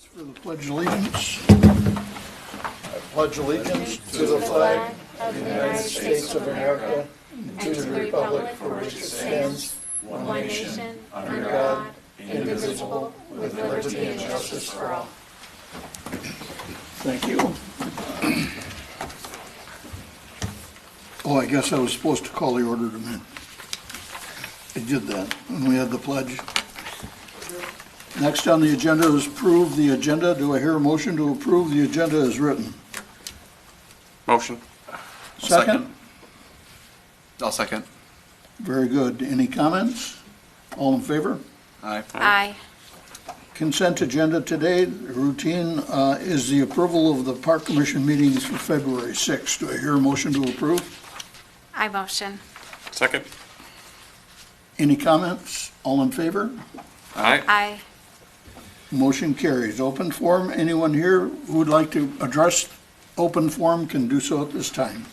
For the Pledge of Allegiance. I pledge allegiance to the flag of the United States of America and to the republic for which it stands, one nation, under God, indivisible, with liberty and justice for all. Thank you. Oh, I guess I was supposed to call the order to men. I did that when we had the pledge. Next on the agenda is approve the agenda. Do I hear a motion to approve the agenda as written? Motion. Second? I'll second. Very good. Any comments? All in favor? Aye. Aye. Consent agenda today, routine, is the approval of the Park Commission meetings for February 6th. Do I hear a motion to approve? I motion. Second. Any comments? All in favor? Aye. Aye. Motion carries. Open forum, anyone here who would like to address open forum can do so at this time.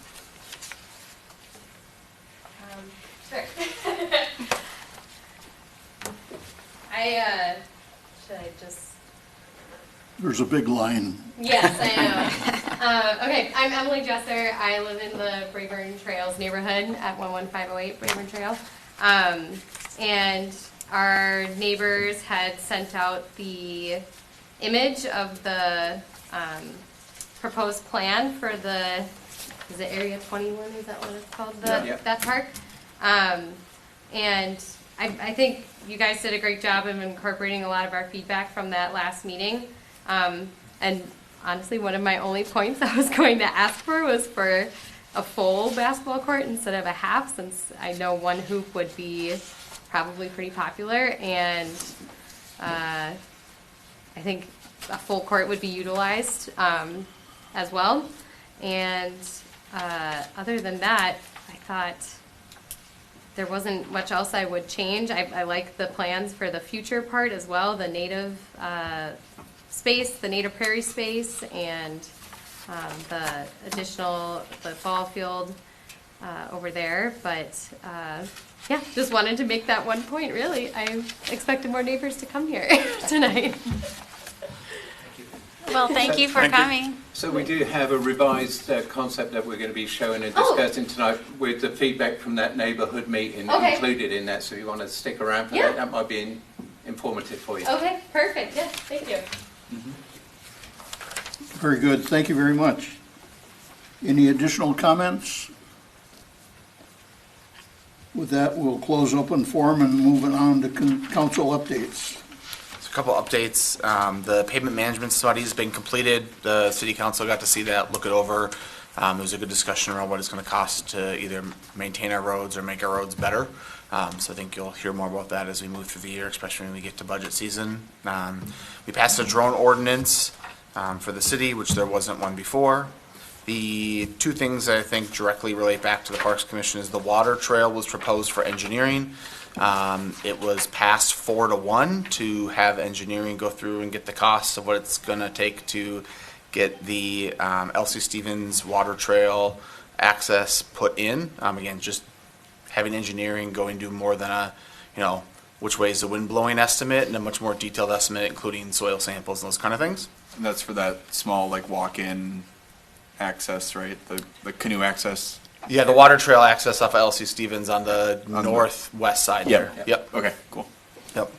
Sure. Should I just? There's a big line. Yes, I know. Okay, I'm Emily Jesser. I live in the Brayburn Trails neighborhood at 11508 Brayburn Trail. And our neighbors had sent out the image of the proposed plan for the, is it Area 21, is that what it's called? That park? And I think you guys did a great job of incorporating a lot of our feedback from that last meeting. And honestly, one of my only points I was going to ask for was for a full basketball court instead of a half, since I know one hoop would be probably pretty popular, and I think a full court would be utilized as well. And other than that, I thought there wasn't much else I would change. I like the plans for the future part as well, the native space, the native prairie space, and the additional, the ball field over there. But yeah, just wanted to make that one point, really. I expected more neighbors to come here tonight. Well, thank you for coming. So we do have a revised concept that we're going to be showing and discussing tonight with the feedback from that neighbourhood meeting included in that. So you want to stick around for that? That might be informative for you. Okay, perfect. Yes, thank you. Very good. Thank you very much. Any additional comments? With that, we'll close open forum and move it on to council updates. So a couple updates. The pavement management study has been completed. The city council got to see that, look it over. There was a good discussion around what it's going to cost to either maintain our roads or make our roads better. So I think you'll hear more about that as we move through the year, especially when we get to budget season. We passed a drone ordinance for the city, which there wasn't one before. The two things that I think directly relate back to the Parks Commission is the water trail was proposed for engineering. It was passed 4-1 to have engineering go through and get the costs of what it's going to take to get the L.C. Stevens water trail access put in. Again, just having engineering go and do more than a, which way is the wind blowing estimate, and a much more detailed estimate, including soil samples and those kind of things. And that's for that small, walk-in access, right? The canoe access? Yeah, the water trail access off of L.C. Stevens on the northwest side there. Yep. Okay, cool. Yep.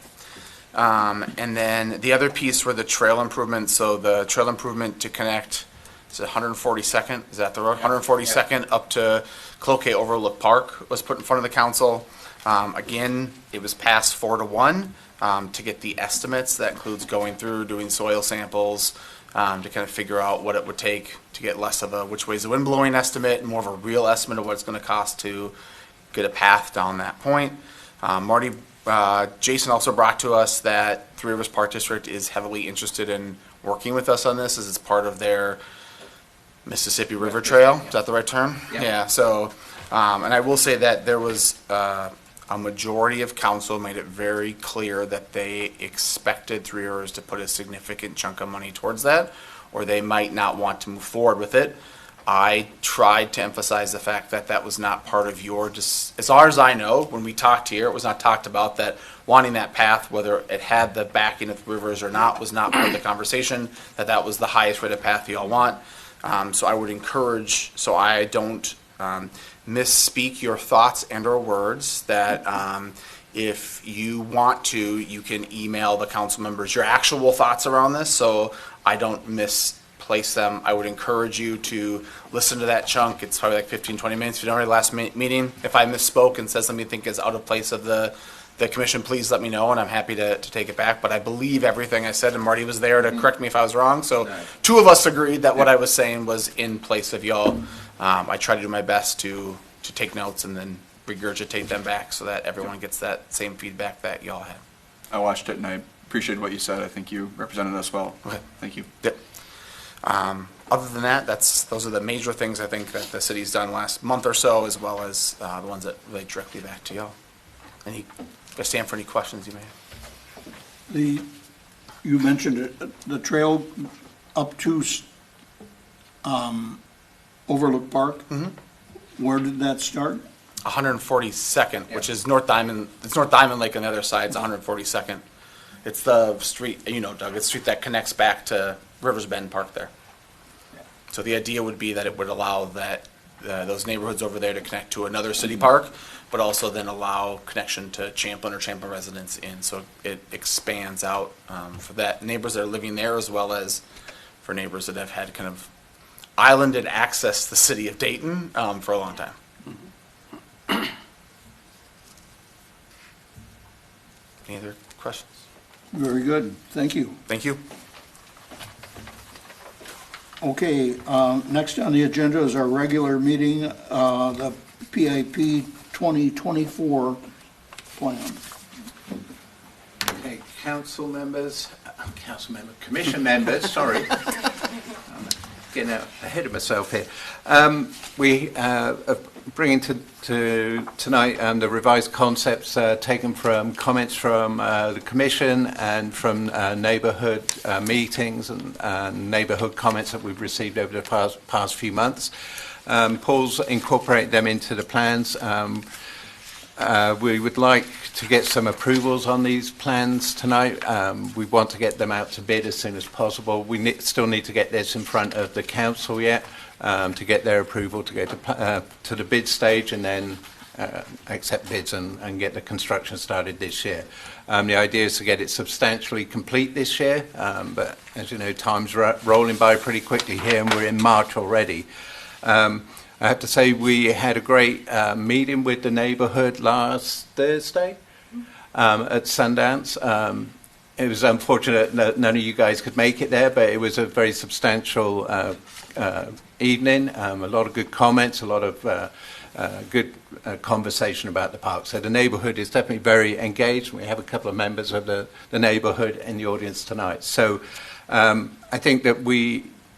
And then the other piece were the trail improvements. So the trail improvement to connect, is it 142nd? Is that the road? 142nd up to Cloquet Overlook Park was put in front of the council. Again, it was passed 4-1 to get the estimates. That includes going through, doing soil samples, to kind of figure out what it would take to get less of a which way's the wind blowing estimate and more of a real estimate of what it's going to cost to get a path down that point. Jason also brought to us that Three Rivers Park District is heavily interested in working with us on this as it's part of their Mississippi River Trail. Is that the right term? Yeah. So, and I will say that there was a majority of council made it very clear that they expected Three Rivers to put a significant chunk of money towards that, or they might not want to move forward with it. I tried to emphasize the fact that that was not part of your, just as far as I know, when we talked here, it was not talked about that wanting that path, whether it had the backing of the rivers or not, was not part of the conversation, that was the highest rated path you all want. So I would encourage, so I don't misspeak your thoughts and or words, that if you want to, you can email the council members your actual thoughts around this, so I don't misplace them. I would encourage you to listen to that chunk. It's probably like 15, 20 minutes. If you don't already last meeting, if I misspoke and said something you think is out of place of the commission, please let me know, and I'm happy to take it back. But I believe everything I said, and Marty was there to correct me if I was wrong. So two of us agreed that what I was saying was in place of y'all. I try to do my best to take notes and then regurgitate them back so that everyone gets that same feedback that y'all had. I watched it and I appreciated what you said. I think you represented us well. Okay. Thank you. Yep. Other than that, those are the major things I think that the city's done last month or so, as well as the ones that relate directly back to y'all. I stand for any questions you may have. You mentioned it, the trail up to Overlook Park. Where did that start? 142nd, which is North Diamond. It's North Diamond Lake on the other side. It's 142nd. It's the street, Doug. It's the street that connects back to Rivers Bend Park there. So the idea would be that it would allow those neighborhoods over there to connect to another city park, but also then allow connection to Champlin or Champlin residents in. So it expands out for that neighbors that are living there, as well as for neighbors that have had kind of islanded access to the city of Dayton for a long time. Any other questions? Very good, thank you. Thank you. Okay, next on the agenda is our regular meeting, the PIP 2024 plan. Okay, commission members, sorry. I'm getting out ahead of myself here. We are bringing to tonight the revised concepts taken from comments from the commission and from neighbourhood meetings and neighbourhood comments that we've received over the past few months. Paul's incorporated them into the plans. We would like to get some approvals on these plans tonight. We want to get them out to bid as soon as possible. We still need to get this in front of the council yet to get their approval to go to the bid stage and then accept bids and get the construction started this year. The idea is to get it substantially complete this year, but as you know, time's rolling by pretty quickly here and we're in March already. I have to say we had a great meeting with the neighbourhood last Thursday at Sundance. It was unfortunate that none of you guys could make it there, but it was a very substantial evening. A lot of good comments, a lot of good conversation about the park. So the neighbourhood is definitely very engaged. We have a couple of members of the neighbourhood in the audience tonight. So I think that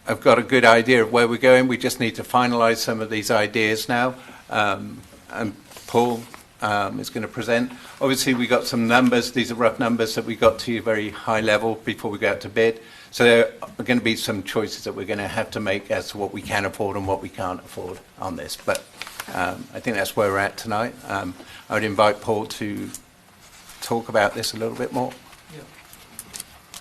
I've got a good idea of where we're going. We just need to finalise some of these ideas now. And Paul is going to present. Obviously, we got some numbers. These are rough numbers that we got to you very high level before we go out to bid. So there are going to be some choices that we're going to have to make as to what we can afford and what we can't afford on this. But I think that's where we're at tonight. I would invite Paul to talk about this a little bit more.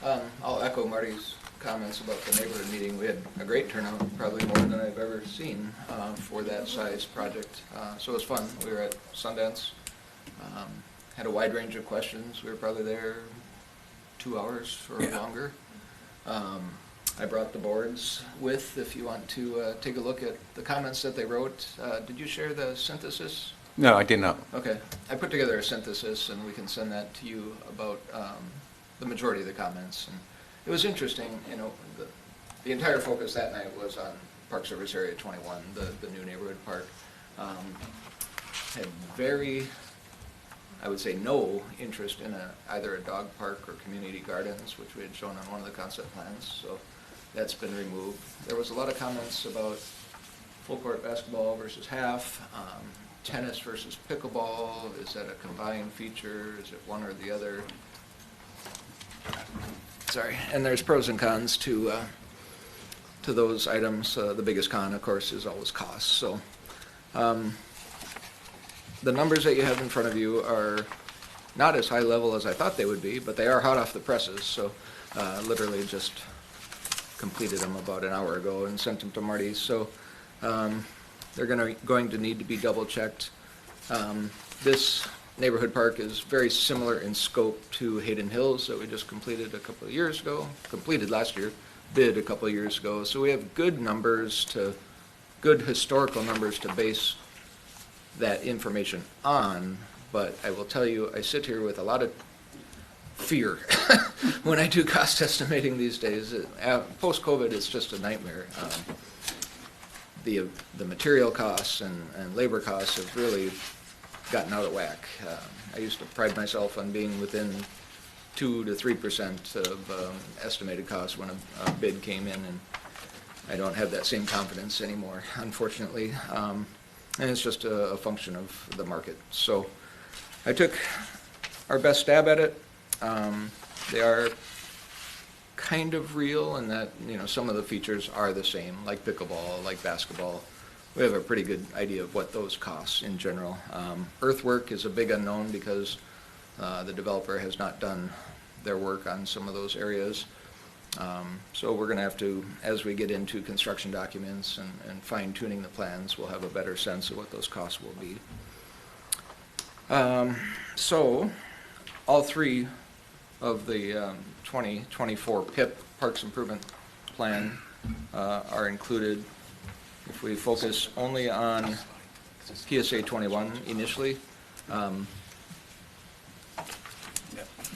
Yeah. I'll echo Marty's comments about the neighborhood meeting. We had a great turnout, probably more than I've ever seen for that size project. So it was fun. We were at Sundance, had a wide range of questions. We were probably there 2 hours or longer. I brought the boards with, if you want to take a look at the comments that they wrote. Did you share the synthesis? No, I did not. Okay. I put together a synthesis, and we can send that to you about the majority of the comments. And it was interesting, the entire focus that night was on Park Service Area 21, the new neighborhood park. Had very, I would say, no interest in either a dog park or community gardens, which we had shown on one of the concept plans, so that's been removed. There was a lot of comments about full court basketball versus half, tennis versus pickleball. Is that a combined feature? Is it one or the other? Sorry, and there's pros and cons to to those items. The biggest con, of course, is always cost. So the numbers that you have in front of you are not as high level as I thought they would be, but they are hot off the presses. So literally just completed them about an hour ago and sent them to Marty. So they're going to need to be double checked. This neighborhood park is very similar in scope to Hayden Hills that we just completed a couple of years ago, completed last year, bid a couple of years ago. So we have good historical numbers to base that information on. But I will tell you, I sit here with a lot of fear when I do cost estimating these days. Post-COVID, it's just a nightmare. The material costs and labor costs have really gotten out of whack. I used to pride myself on being within 2 to 3% of estimated costs when a bid came in, and I don't have that same confidence anymore, unfortunately. And it's just a function of the market. So I took our best stab at it. They are kind of real in that, some of the features are the same, like pickleball, like basketball. We have a pretty good idea of what those cost in general. Earthwork is a big unknown because the developer has not done their work on some of those areas. So we're going to have to, as we get into construction documents and fine-tuning the plans, we'll have a better sense of what those costs will be. So all three of the 2024 PIP, Parks Improvement Plan, are included. If we focus only on PSA 21 initially,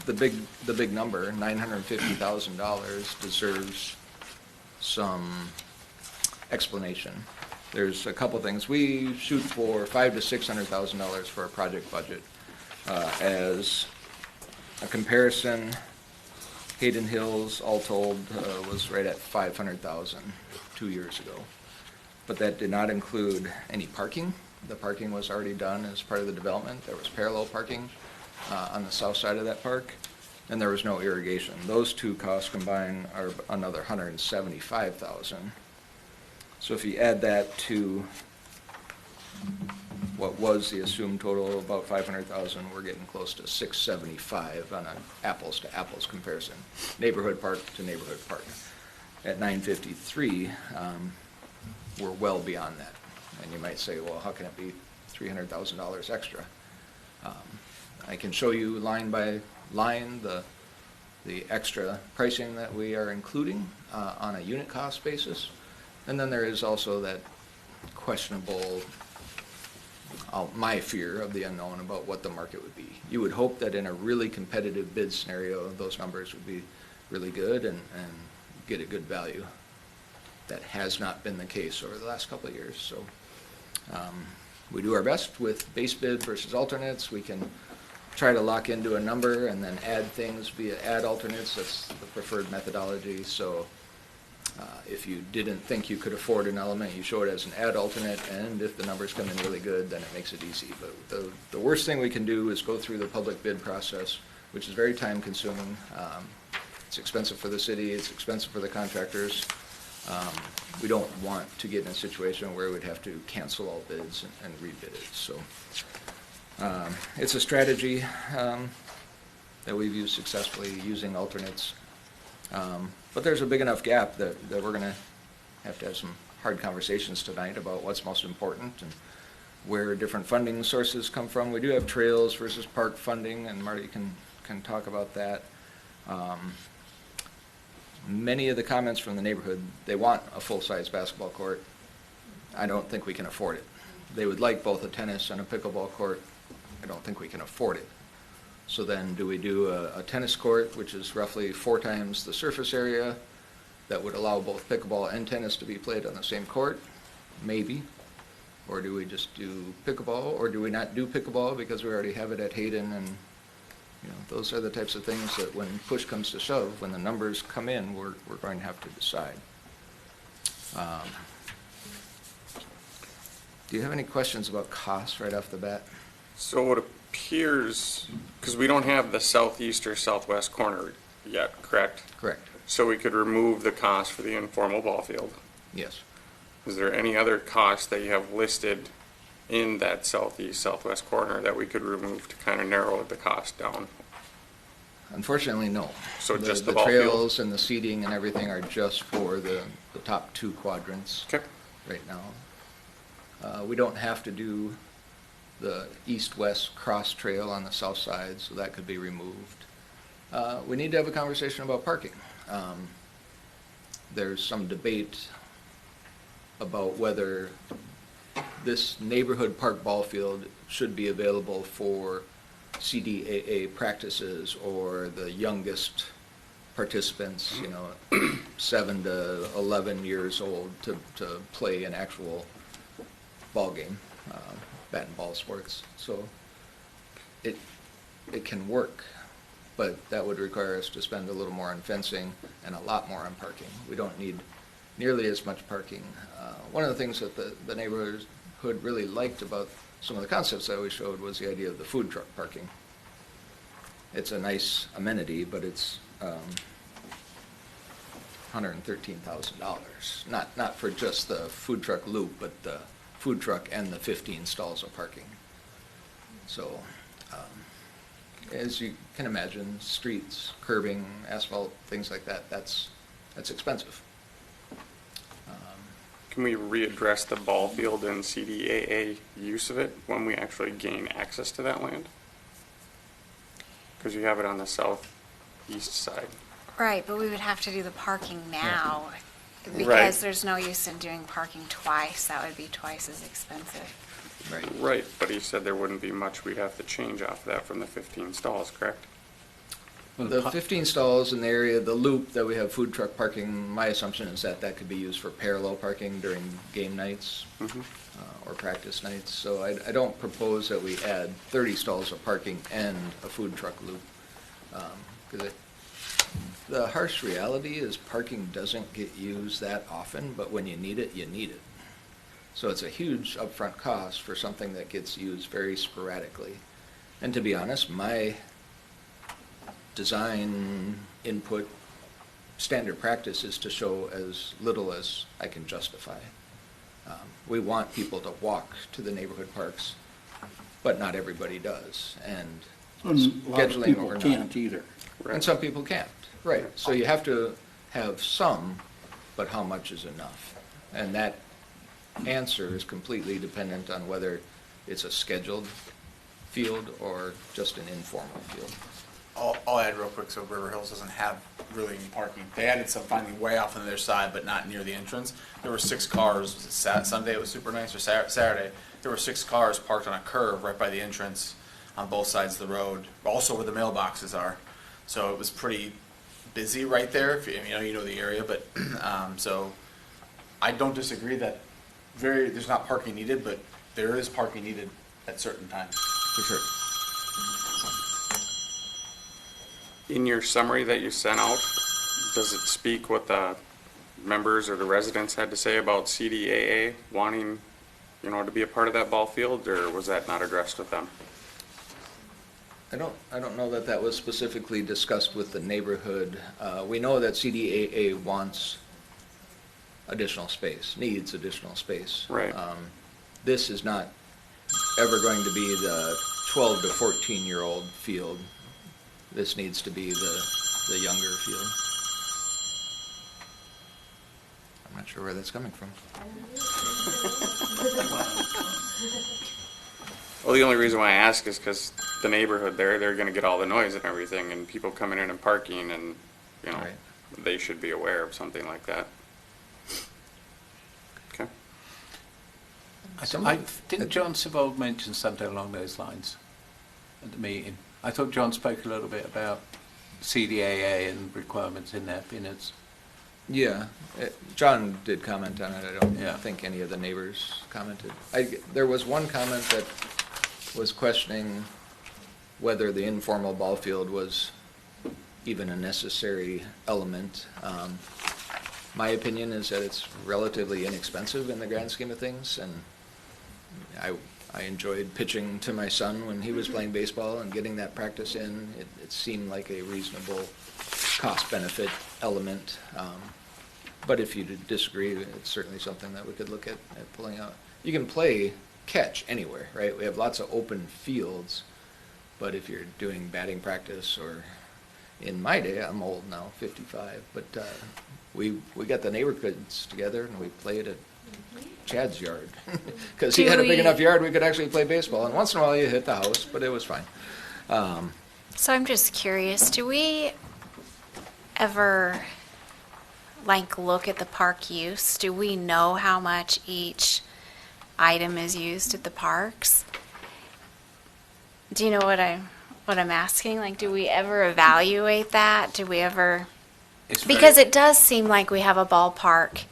the big number, $950,000, deserves some explanation. There's a couple things. We shoot for $500,000 to $600,000 for a project budget. As a comparison, Hayden Hills, all told, was right at $500,000 2 years ago. But that did not include any parking. The parking was already done as part of the development. There was parallel parking on the south side of that park, and there was no irrigation. Those two costs combined are another $175,000. So if you add that to what was the assumed total, about $500,000, we're getting close to $675 on an apples-to-apples comparison, neighborhood park to neighborhood park. At $953, we're well beyond that. And you might say, well, how can it be $300,000 extra? I can show you line by line the extra pricing that we are including on a unit cost basis. And then there is also that questionable, my fear of the unknown about what the market would be. You would hope that in a really competitive bid scenario, those numbers would be really good and get a good value. That has not been the case over the last couple of years. So we do our best with base bid versus alternates. We can try to lock into a number and then add things via add alternates. That's the preferred methodology. So if you didn't think you could afford an element, you show it as an add alternate, and if the numbers come in really good, then it makes it easy. But the worst thing we can do is go through the public bid process, which is very time consuming. It's expensive for the city, it's expensive for the contractors. We don't want to get in a situation where we'd have to cancel all bids and rebid it. So it's a strategy that we've used successfully using alternates. But there's a big enough gap that we're going to have some hard conversations tonight about what's most important and where different funding sources come from. We do have trails versus park funding, and Marty can talk about that. Many of the comments from the neighborhood, they want a full-size basketball court. I don't think we can afford it. They would like both a tennis and a pickleball court. I don't think we can afford it. So then do we do a tennis court, which is roughly 4 times the surface area, that would allow both pickleball and tennis to be played on the same court? Maybe. Or do we just do pickleball, or do we not do pickleball because we already have it at Hayden? And those are the types of things that when push comes to shove, when the numbers come in, we're going to have to decide. Do you have any questions about costs right off the bat? So it appears, because we don't have the southeast or southwest corner yet, correct? Correct. So we could remove the cost for the informal ball field. Yes. Is there any other cost that you have listed in that southeast, southwest corner that we could remove to kind of narrow the cost down? Unfortunately, no. So just the ball field? trails and the seating and everything are just for the top 2 quadrants Okay. right now. We don't have to do the east-west cross trail on the south side, so that could be removed. We need to have a conversation about parking. There's some debate about whether this neighborhood park ball field should be available for CDAA practices or the youngest participants, 7 to 11 years old to play an actual ball game, bat and ball sports. So it can work, but that would require us to spend a little more on fencing and a lot more on parking. We don't need nearly as much parking. One of the things that the neighborhood really liked about some of the concepts that we showed was the idea of the food truck parking. It's a nice amenity, but it's $113,000. Not for just the food truck loop, but the food truck and the 15 stalls of parking. So, as you can imagine, streets, curbing, asphalt, things like that, that's expensive. Can we readdress the ball field and CDAA use of it when we actually gain access to that land? Because you have it on the southeast side. Right, but we would have to do the parking now because Right. there's no use in doing parking twice. That would be twice as expensive. Right, but he said there wouldn't be much we'd have to change off of that from the 15 stalls, correct? The 15 stalls in the area, the loop that we have food truck parking, my assumption is that could be used for parallel parking during game nights or practice nights. So I don't propose that we add 30 stalls of parking and a food truck loop. Because the harsh reality is parking doesn't get used that often, but when you need it, you need it. So it's a huge upfront cost for something that gets used very sporadically. And to be honest, my design input standard practice is to show as little as I can justify. We want people to walk to the neighborhood parks, but not everybody does. And A lot of scheduling people or not. can't either. And some people can't, right. So you have to have some, but how much is enough? And that answer is completely dependent on whether it's a scheduled field or just an informal field. I'll add real quick, so River Hills doesn't have really any parking. They added some finally way off on their side, but not near the entrance. There were 6 cars, was it Sunday it was super nice, or Saturday? There were 6 cars parked on a curve right by the entrance on both sides of the road, also where the mailboxes are. So it was pretty busy right there, if you know the area, but, so I don't disagree that there's not parking needed, but there is parking needed at certain times. For sure. In your summary that you sent out, does it speak what the members or the residents had to say about CDAA wanting, to be a part of that ball field, or was that not addressed with them? I don't know that was specifically discussed with the neighborhood. We know that CDAA wants additional space, needs additional space. Right. This is not ever going to be the 12 to 14-year-old field. This needs to be the younger field. I'm not sure where that's coming from. Well, the only reason why I ask is because the neighborhood there, they're going to get all the noise and everything, and people coming in and parking, and, Right. they should be aware of something like that. Okay. Didn't John Savold mention something along those lines at the meeting? I thought John spoke a little bit about CDAA and requirements in their opinions. Yeah, John did comment on it. I don't Yeah. think any of the neighbors commented. There was one comment that was questioning whether the informal ball field was even a necessary element. My opinion is that it's relatively inexpensive in the grand scheme of things, and I enjoyed pitching to my son when he was playing baseball and getting that practice in. It seemed like a reasonable cost-benefit element. But if you disagree, it's certainly something that we could look at pulling out. You can play catch anywhere, right? We have lots of open fields, but if you're doing batting practice, or in my day, I'm old now, 55, but we got the neighborhoods together and we played at Chad's yard. Because he had a big enough yard, we could actually play baseball. And once in a while you hit the house, but it was fine. So I'm just curious, do we ever look at the park use? Do we know how much each item is used at the parks? Do you know what I'm asking? Do we ever evaluate that? Do we ever? Because it does seem like we have a ballpark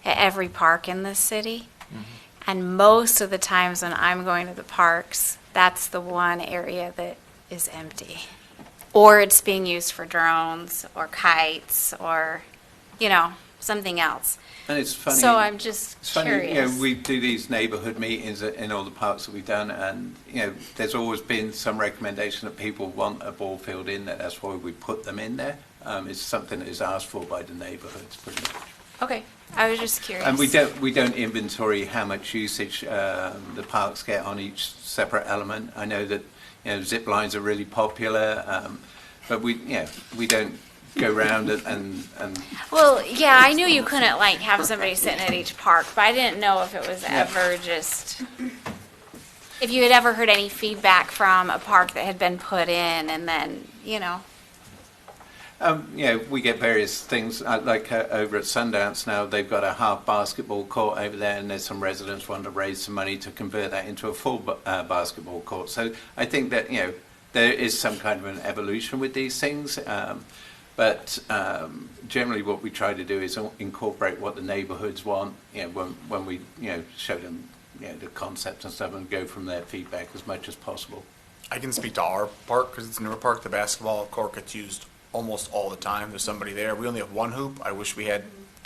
at every park in this city. Mm-hmm. And most of the times when I'm going to the parks, that's the one area that is empty. Or it's being used for drones or kites or, something else. And it's funny. So I'm just it's funny, curious. we do these neighbourhood meetings in all the parks that we've done, and there's always been some recommendation that people want a ball field in there. That's why we put them in there. It's something that is asked for by the neighbourhoods, pretty much. Okay, I was just curious. And we don't inventory how much usage the parks get on each separate element. I know that zip lines are really popular, but we don't go round and. Well, yeah, I knew you couldn't have somebody sitting at each park, but I didn't know if it was ever just. If you had ever heard any feedback from a park that had been put in, and then we get various things, over at Sundance now, they've got a half basketball court over there, and there's some residents wanting to raise some money to convert that into a full basketball court. So I think that, there is some kind of an evolution with these things, but generally what we try to do is incorporate what the neighbourhoods want, when we, show them, the concept and stuff, and go from their feedback as much as possible. I can speak to our park, because it's a newer park. The basketball court gets used almost all the time. There's somebody there. We only have one hoop. I wish we had,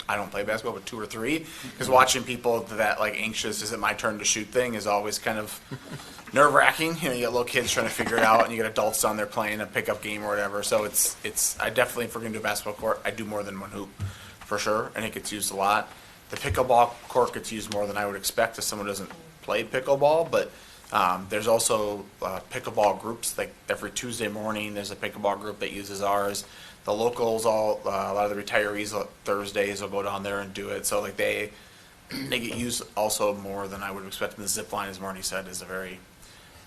I don't play basketball, but 2 or 3. Because watching people that anxious, is it my turn to shoot thing is always kind of nerve wracking. You get little kids trying to figure it out, and you get adults on there playing a pickup game or whatever. So I definitely, if we're going to do a basketball court, I do more than one hoop for sure. And it gets used a lot. The pickleball court gets used more than I would expect if someone doesn't play pickleball, but there's also pickleball groups. Every Tuesday morning, there's a pickleball group that uses ours. The locals, a lot of the retirees, Thursdays will go down there and do it. So they get used also more than I would expect. And the zip line, as Marty said, is a very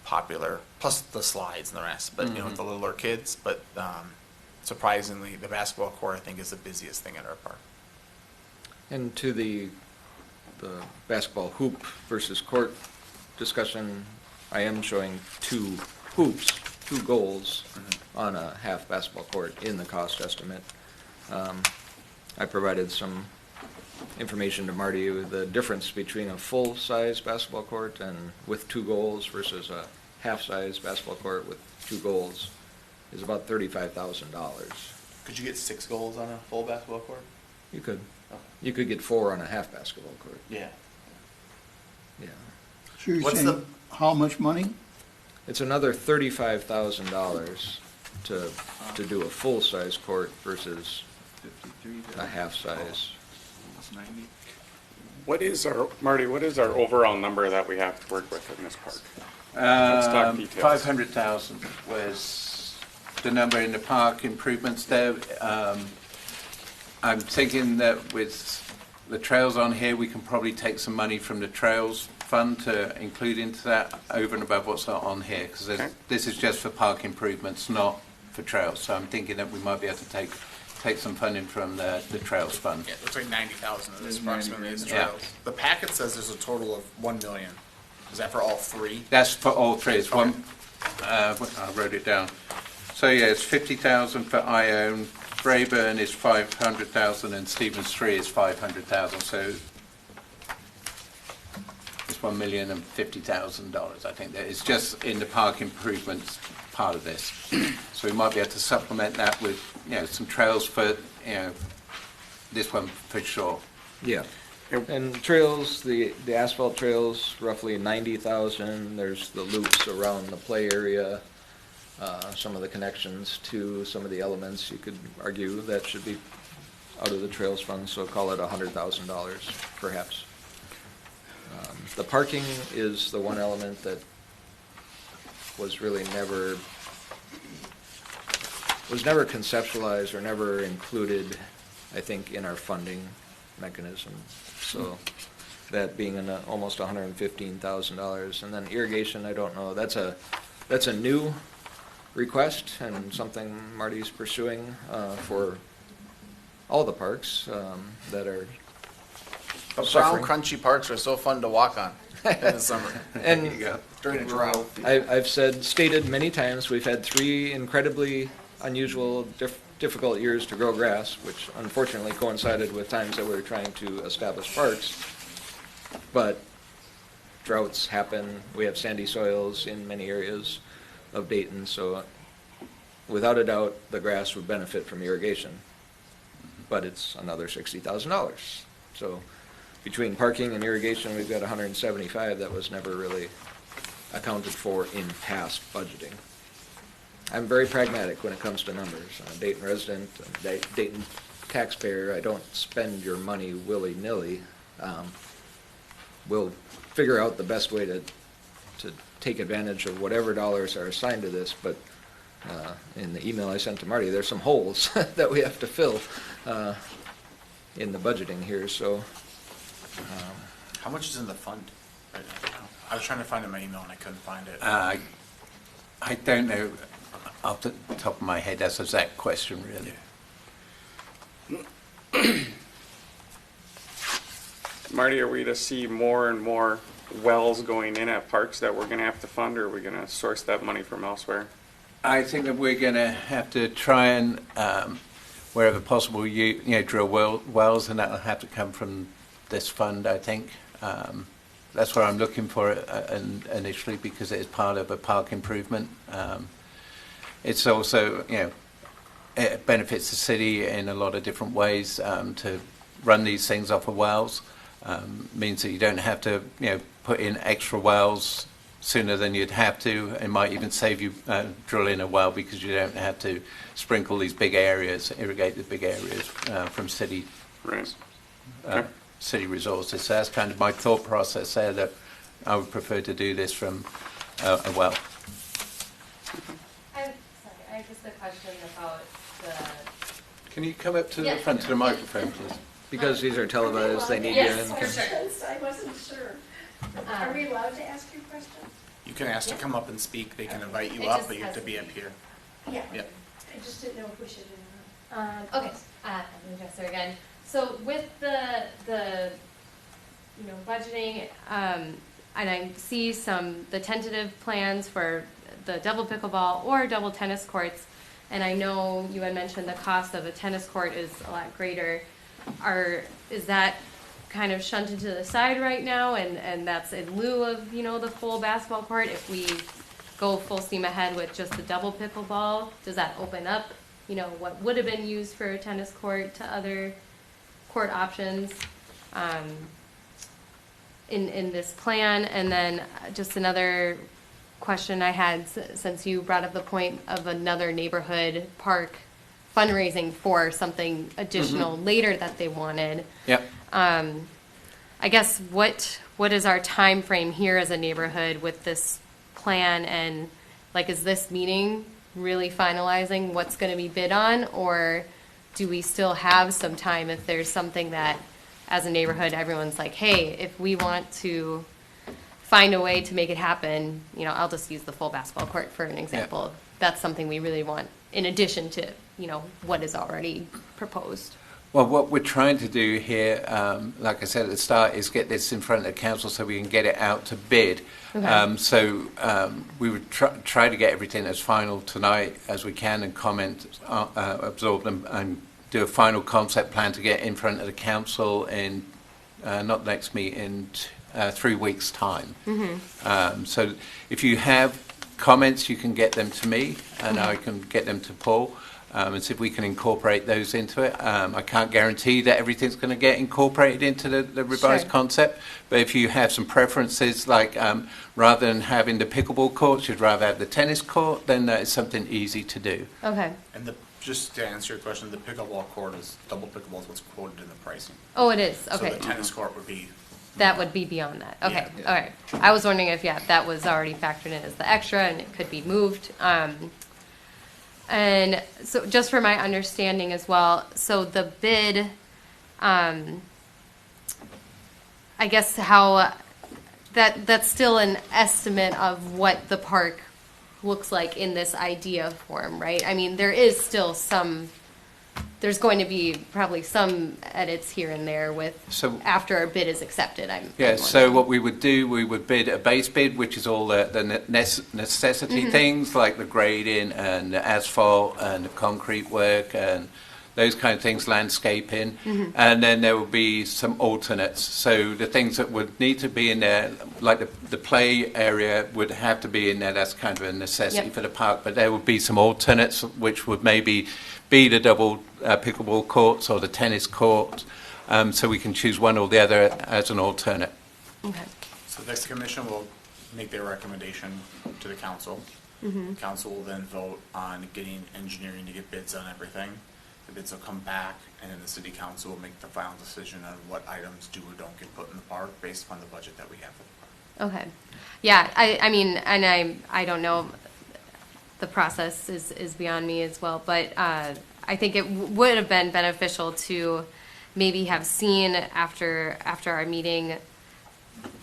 popular. Plus the slides and the rest. But with the littler kids. But surprisingly, the basketball court I think is the busiest thing at our park. And to the basketball hoop versus court discussion, I am showing 2 hoops, 2 goals on a half basketball court in the cost estimate. I provided some information to Marty with the difference between a full-size basketball court and with 2 goals versus a half-size basketball court with 2 goals is about $35,000. Could you get 6 goals on a full basketball court? You could. Okay. You could get 4 on a half basketball court. Yeah. Yeah. So you're What's saying how much money? It's another $35,000 to do a full-size court versus a half-size. What is our overall number that we have to work with in this park? Let's talk details. 500,000 was the number in the park improvements there. I'm thinking that with the trails on here, we can probably take some money from the trails fund to include into that over and above what's on here, because this is just for park improvements, not for trails. So I'm thinking that we might be able to take some funding from the trails fund. Yeah, it looks like 90,000 of this approximately is trails. The packet says there's a total of 1 million. Is that for all 3? That's for all 3. It's one. I wrote it down. So yeah, it's 50,000 for Ione. Brayburn is 500,000 and Stevens 3 is 500,000. So it's $1,050,000. I think that it's just in the park improvements part of this. So we might be able to supplement that with some trails for this one for sure. Yeah. And trails, the asphalt trails, roughly 90,000. There's the loops around the play area, some of the connections to some of the elements. You could argue that should be out of the trails fund, so call it $100,000 perhaps. The parking is the one element that was really never conceptualized or never included, I think, in our funding mechanism. So that being almost $115,000. And then irrigation, I don't know. That's a new request and something Marty's pursuing for all the parks that are Brown suffering. crunchy parks are so fun to walk on in the summer. And During a drought. I've stated many times, we've had 3 incredibly unusual, difficult years to grow grass, which unfortunately coincided with times that we were trying to establish parks. But droughts happen. We have sandy soils in many areas of Dayton, so without a doubt, the grass would benefit from irrigation. But it's another $60,000. So between parking and irrigation, we've got 175 that was never really accounted for in past budgeting. I'm very pragmatic when it comes to numbers. I'm a Dayton resident, Dayton taxpayer. I don't spend your money willy-nilly. We'll figure out the best way to take advantage of whatever dollars are assigned to this, but in the email I sent to Marty, there's some holes that we have to fill in the budgeting here, so. How much is in the fund right now? I was trying to find it in my email and I couldn't find it. I don't know off the top of my head. That's a Zach question, really. Marty, are we to see more and more wells going in at parks that we're going to have to fund, or are we going to source that money from elsewhere? I think that we're going to have to try and, wherever possible, drill wells, and that'll have to come from this fund, I think. That's what I'm looking for initially, because it is part of a park improvement. It's also, it benefits the city in a lot of different ways to run these things off of wells. Means that you don't have to, put in extra wells sooner than you'd have to. It might even save you drilling a well, because you don't have to sprinkle these big areas, irrigate the big areas from city Right. city resources. So that's kind of my thought process there, that I would prefer to do this from a well. I have just a question about the. Can you come up to the Yes. front of the microphone, please? Because these are televised, they need Yes, you in. for sure. I wasn't sure. Are we allowed to ask you questions? You can ask to come up and speak. They can invite you It up, just but you have to has be to up be- here. Yeah. Yep. I just didn't know if we should or Okay, I'm gonna address her again. So with the budgeting, and I see the tentative plans for the double pickleball or double tennis courts, and I know you had mentioned the cost of a tennis court is a lot greater. Is that kind of shunted to the side right now, and that's in lieu of, the full basketball court? If we go full steam ahead with just the double pickleball, does that open up, what would have been used for a tennis court to other court options in this plan? And then just another question I had, since you brought up the point of another neighborhood park fundraising for something additional later that they wanted. Yep. I guess what is our time frame here as a neighborhood with this plan, and is this meeting really finalizing what's going to be bid on, or do we still have some time if there's something that as a neighborhood everyone's like, hey, if we want to find a way to make it happen, I'll just use the full basketball court for an example. That's something we really want in addition to what is already proposed. Well, what we're trying to do here, like I said at the start, is get this in front of the council so we can get it out to bid. Okay. We would try to get everything as final tonight as we can, and absorb them, and do a final concept plan to get in front of the council in, not next meeting, in 3 weeks' time. So if you have comments, you can get them to me, and I can get them to Paul. and see if we can incorporate those into it. I can't guarantee that everything's going to get incorporated into the revised Sure. concept, but if you have some preferences, like rather than having the pickleball courts, you'd rather have the tennis court, then that is something easy to do. Okay. And just to answer your question, the pickleball court is, double pickleball is what's quoted in the pricing. Oh, it is, okay. So the tennis court would be. That would be beyond that, okay, Yeah. all right. I was wondering if, that was already factored in as the extra and it could be moved. And so just for my understanding as well, so the bid, I guess how, that's still an estimate of what the park looks like in this idea form, right? I mean, there is still there's going to be probably some edits here and there after our bid is accepted. Yeah, so what we would do, we would bid a base bid, which is all the necessity things like the grading and the asphalt and the concrete work and those kind of things, landscaping, and then there will be some alternates. So the things that would need to be in there, like the play area would have to be in there, that's kind of a necessity for the park, but there would be some alternates which would maybe be the double pickleball courts or the tennis court, so we can choose one or the other as an alternate. Okay. So the commission will make their recommendation to the council. Council will then vote on getting engineering to get bids on everything. The bids will come back, and then the city council will make the final decision on what items do or don't get put in the park based upon the budget that we have for the park. Okay. Yeah, I mean, and I don't know, the process is beyond me as well, but I think it would have been beneficial to maybe have seen after our meeting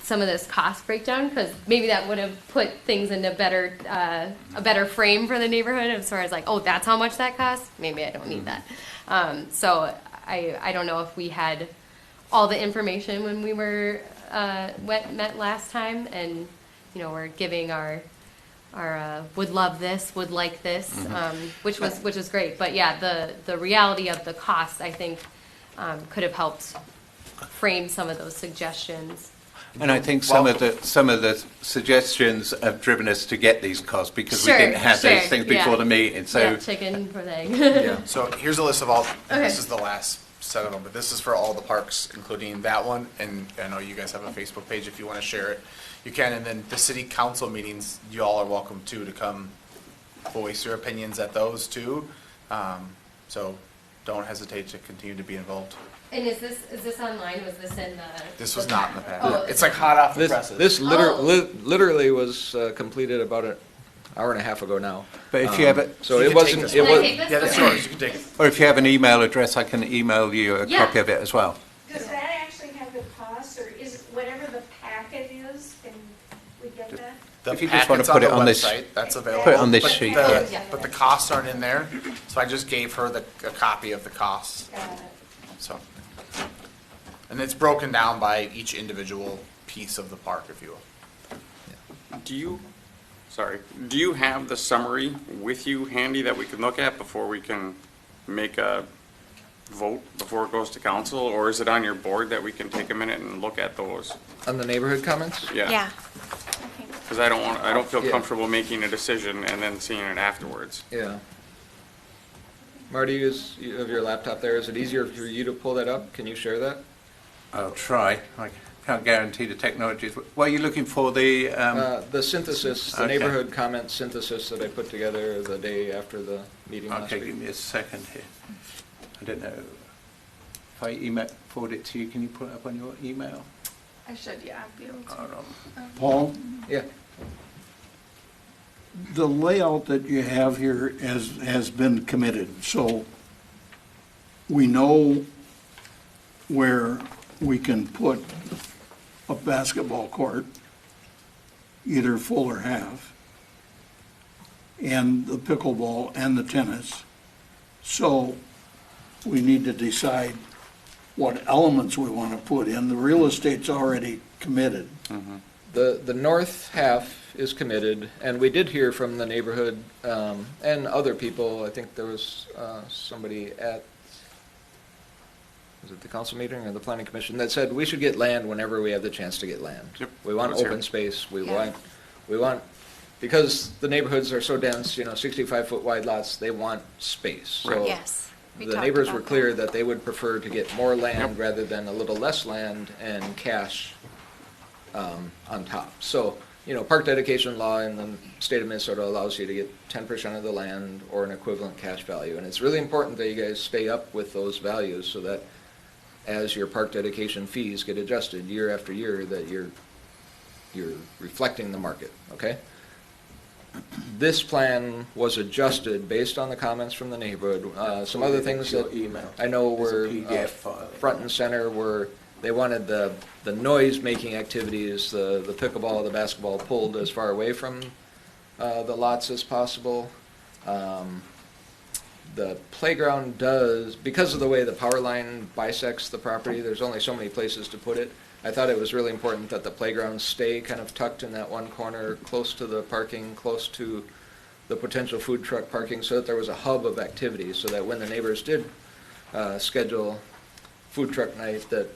some of this cost breakdown, because maybe that would have put things in a better frame for the neighborhood as far as like, oh, that's how much that costs. Maybe I don't need that. So I don't know if we had all the information when we were met last time, and we're giving our would love this, would like this, which was great. But yeah, the reality of the cost, I think, could have helped frame some of those suggestions. And I think some of the suggestions have driven us to get these costs because we Sure, didn't have sure, those things before yeah. the meeting. So Yeah, chicken for the egg. Yeah. So here's a list of all, Okay. this is the last set of them, but this is for all the parks, including that one. And I know you guys have a Facebook page. If you want to share it, you can. And then the city council meetings, you all are welcome too to come voice your opinions at those too. So don't hesitate to continue to be involved. And is this online? Was this in the? This was not in the past. Oh, It's like hot off the This, presses. this Oh. literally was completed about an hour and a half ago now. but if you have a, So You it can take wasn't, this it one. Can I was, take this? Yeah, that's Okay. yours. You can take it. or if you have an email address, I can email you a Yeah. copy of it as well. Does that actually have the cost, or is whatever the packet is, can we get that? The If you just wanna packet's put it the on this- website, that's available. Put it on this but sheet. But the costs aren't in there, so I just gave her a copy of the costs, Got it. so. And it's broken down by each individual piece of the park, if you will. Do you have the summary with you handy that we can look at before we can make a vote before it goes to council? Or is it on your board that we can take a minute and look at those? on the neighborhood comments? Yeah. Because I don't feel Yeah. comfortable making a decision and then seeing it afterwards. Yeah. Marty, you have your laptop there. Is it easier for you to pull that up? Can you share that? I'll try. I can't guarantee the technology. What are you looking for? The The synthesis, the Okay. neighborhood comment synthesis that I put together the day after the meeting last okay, week. give me a second here. I don't know. If I forward it to you, can you put it up on your email? I should, yeah, be able to. Hold on. Paul, Yeah. the layout that you have here has been committed, so we know where we can put a basketball court, either full or half, and the pickleball and the tennis. So we need to decide what elements we want to put in. The real estate's already committed. The north half is committed, and we did hear from the neighborhood and other people. I think there was somebody at, was it the council meeting or the planning commission, that said we should get land whenever we have the chance to get land. Yep, We want I was here. open space. We Yeah. want because the neighborhoods are so dense, 65-foot wide lots, they want space. So Yes. we the talked neighbors were about clear that. that they would prefer to get more land rather than a little less land and cash on top. So, park dedication law in the state of Minnesota allows you to get 10% of the land or an equivalent cash value. And it's really important that you guys stay up with those values so that as your park dedication fees get adjusted year after year, that you're reflecting the market, okay? This plan was adjusted based on the comments from the neighborhood. Some other things that I know were front and center were they wanted the noise-making activities, the pickleball, the basketball pulled as far away from the lots as possible. The playground does, because of the way the power line bisects the property, there's only so many places to put it. I thought it was really important that the playground stay kind of tucked in that one corner, close to the parking, close to the potential food truck parking, so that there was a hub of activity, so that when the neighbors did schedule food truck night, that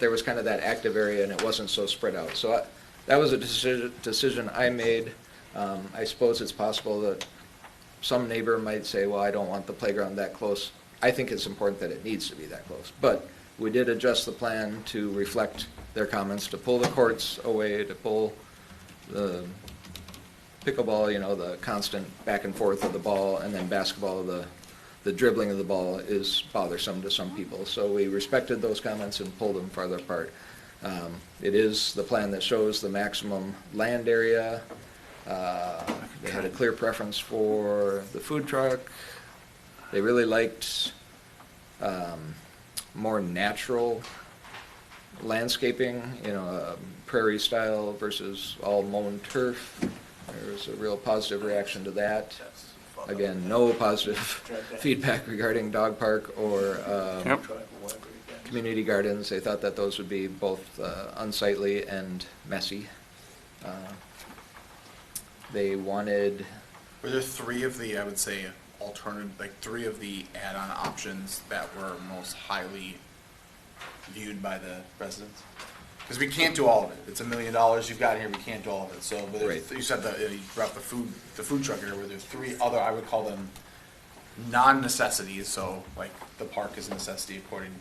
there was kind of that active area and it wasn't so spread out. So that was a decision I made. I suppose it's possible that some neighbor might say, well, I don't want the playground that close. I think it's important that it needs to be that close. But we did adjust the plan to reflect their comments, to pull the courts away, to pull the pickleball, the constant back and forth of the ball, and then basketball, the dribbling of the ball is bothersome to some people. So we respected those comments and pulled them farther apart. It is the plan that shows the maximum land area. They had a clear preference for the food truck. They really liked more natural landscaping, prairie style versus all mown turf. There was a real positive reaction to that. Again, no positive feedback regarding dog park or community gardens. They thought that those would be both unsightly and messy. They wanted... Were there three of the, I would say, three of the add-on options that were most highly viewed by the residents? Because we can't do all of it. It's $1 million you've got here. We can't do all of it. So, but Right. you said that you brought the food truck here. Were there three other? I would call them non-necessities. So, like the park is a necessity according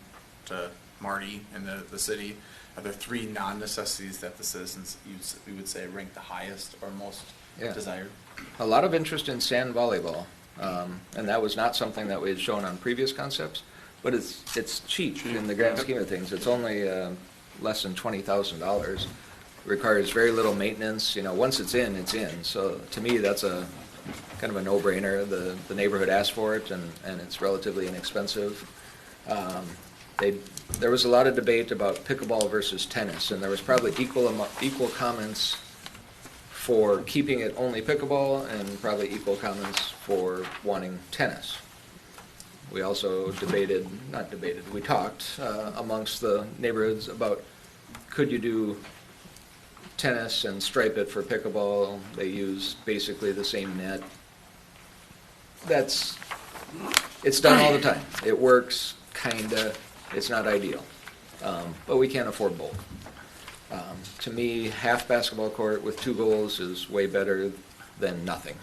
to Marty and the city. Are there three non-necessities that the citizens you would say rank the highest or most desired? A lot of interest in sand volleyball, and that was not something that we had shown on previous concepts, but it's cheap in the grand scheme of things. It's only less than $20,000. Requires very little maintenance. Once it's in, it's in. So to me, that's a kind of a no-brainer. The neighborhood asked for it, and it's relatively inexpensive. There was a lot of debate about pickleball versus tennis, and there was probably equal comments for keeping it only pickleball and probably equal comments for wanting tennis. We also we talked amongst the neighborhoods about could you do tennis and stripe it for pickleball. They use basically the same net. It's done all the time. It works, kinda. It's not ideal, but we can't afford both. To me, half basketball court with 2 goals is way better than nothing.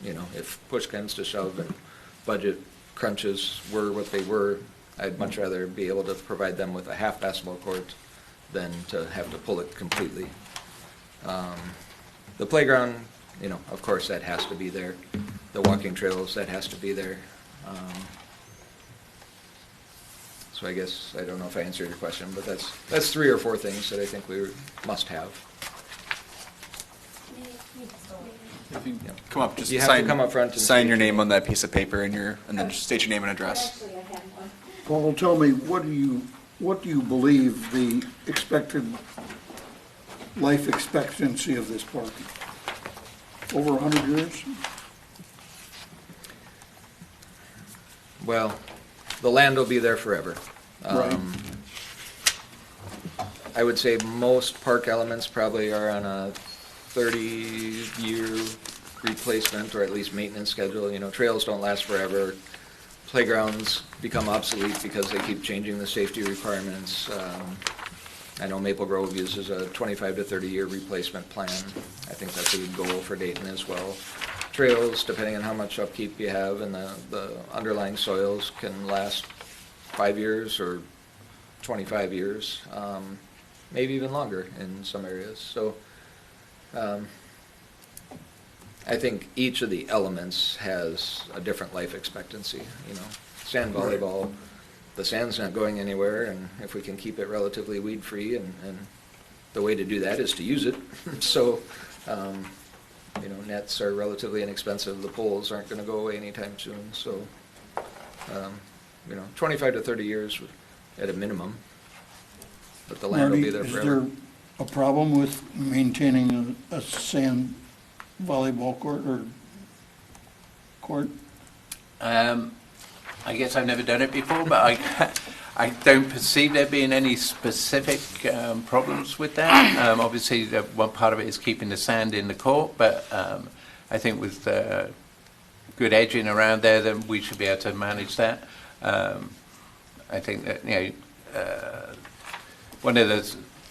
If push comes to shove and budget crunches were what they were, I'd much rather be able to provide them with a half basketball court than to have to pull it completely. The playground, of course, that has to be there. The walking trails, that has to be there. So I guess, I don't know if I answered your question, but that's 3 or 4 things that I think we must have. If you come up, just You have to sign, come up front and sign state your your name name. on that piece of paper and then just state your name and address. Actually, I have one. Paul, tell me, what do you believe the expected life expectancy of this park? Over 100 years? Well, the land will be there forever. Right. I would say most park elements probably are on a 30-year replacement or at least maintenance schedule. Trails don't last forever. Playgrounds become obsolete because they keep changing the safety requirements. I know Maple Grove uses a 25 to 30-year replacement plan. I think that's a good goal for Dayton as well. Trails, depending on how much upkeep you have, and the underlying soils can last 5 years or 25 years, maybe even longer in some areas. So I think each of the elements has a different life expectancy. You know, sand volleyball, the sand's not going anywhere, and if we can keep it relatively weed-free, and the way to do that is to use it. So, you know, nets are relatively inexpensive. The poles aren't going to go away anytime soon. So, you know, 25 to 30 years at a minimum, but the land will be there forever. Is there a problem with maintaining a sand volleyball court or court? I guess I've never done it before, but I don't perceive there being any specific problems with that. Obviously, one part of it is keeping the sand in the court, but I think with good edging around there, then we should be able to manage that. I think that, you know, one of the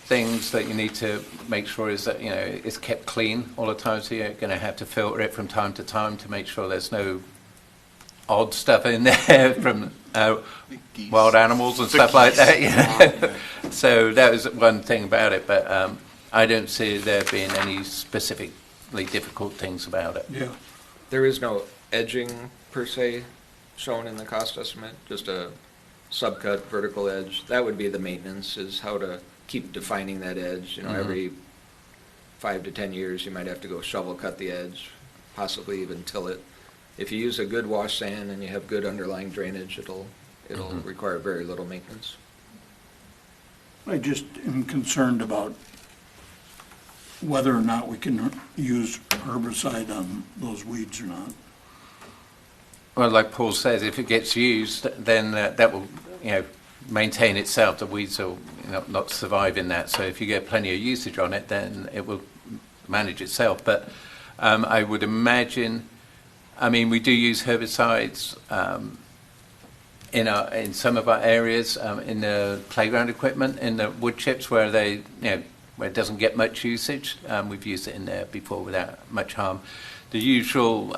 things that you need to make sure is that, you know, it's kept clean all the time, so you're going to have to filter it from time to time to make sure there's no odd stuff in there from wild animals and stuff like that. Yeah. So that was one thing about it, but I don't see there being any specifically difficult things about it. Yeah. There is no edging per se shown in the cost estimate, just a subcut vertical edge. That would be the maintenance, is how to keep defining that edge. You know, every 5 to 10 years you might have to go shovel cut the edge, possibly even till it. If you use a good wash sand and you have good underlying drainage, it'll require very little maintenance. I just am concerned about whether or not we can use herbicide on those weeds or not. Well, like Paul says, if it gets used, then that will, you know, maintain itself. The weeds will, you know, not survive in that. So if you get plenty of usage on it, then it will manage itself. But I would imagine, I mean, we do use herbicides in some of our areas, in the playground equipment, in the wood chips where they, you know, where it doesn't get much usage. We've used it in there before without much harm. The usual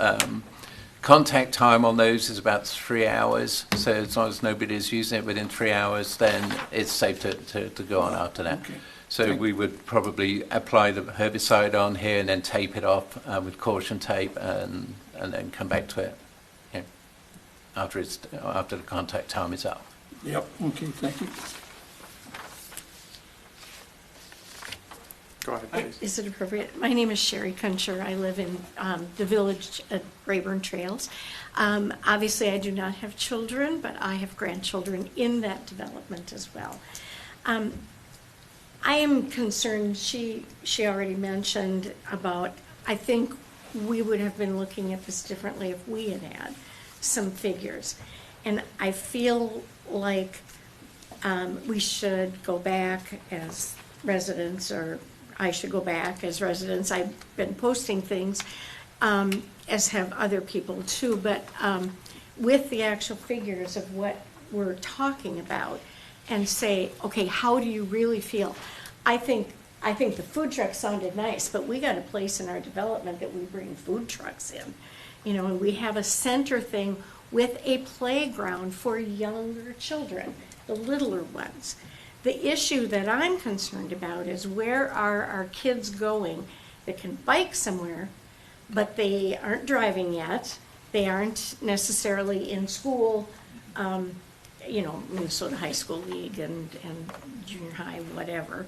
contact time on those is about 3 hours. So as long as nobody is using it within 3 hours, then it's safe to go on after that. Okay. So we would probably apply the herbicide on here and then tape it off with caution tape, and then come back to it, you know, after the contact time is up. Yep. Okay. Thank you. Go ahead, please. Is it appropriate? My name is Sherry Kuncher. I live in the village at Rayburn Trails. Obviously, I do not have children, but I have grandchildren in that development as well. I am concerned, she already mentioned about, I think we would have been looking at this differently if we had some figures. And I feel like we should go back as residents, or I should go back as residents. I've been posting things, as have other people too, but with the actual figures of what we're talking about, and say, okay, how do you really feel? I think the food trucks sounded nice, but we got a place in our development that we bring food trucks in. You know, and we have a center thing with a playground for younger children, the littler ones. The issue that I'm concerned about is, where are our kids going that can bike somewhere, but they aren't driving yet, they aren't necessarily in school, you know, Minnesota High School League and junior high, whatever,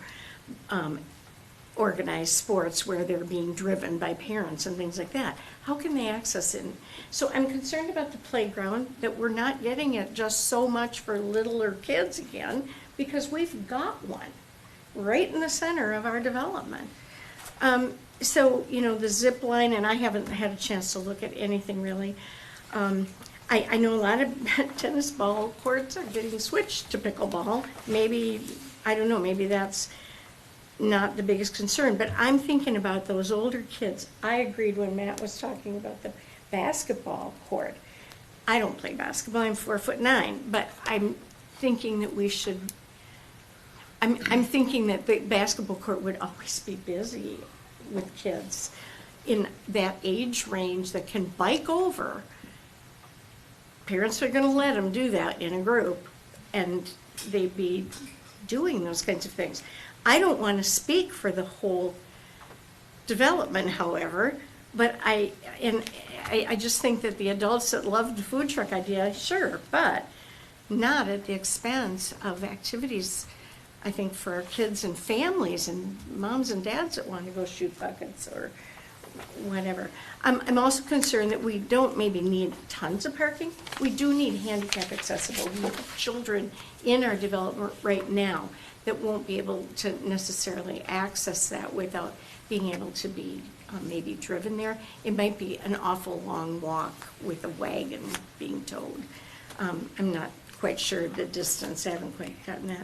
organized sports where they're being driven by parents and things like that. How can they access it? So I'm concerned about the playground, that we're not getting it just so much for littler kids again, because we've got one right in the center of our development. So, you know, the zip line, and I haven't had a chance to look at anything really. I know a lot of tennis ball courts are getting switched to pickleball. Maybe, I don't know, maybe that's not the biggest concern, but I'm thinking about those older kids. I agreed when Matt was talking about the basketball court. I don't play basketball, I'm 4'9", but I'm thinking that we should I'm thinking that the basketball court would always be busy with kids in that age range that can bike over. Parents are gonna let them do that in a group, and they'd be doing those kinds of things. I don't wanna speak for the whole development, however, but I just think that the adults that love the food truck idea, sure, but not at the expense of activities, I think, for our kids and families and moms and dads that want to go shoot buckets or whatever. I'm also concerned that we don't maybe need tons of parking. We do need handicap accessible. We have children in our development right now that won't be able to necessarily access that without being able to be maybe driven there. It might be an awful long walk with a wagon being towed. I'm not quite sure the distance. I haven't quite gotten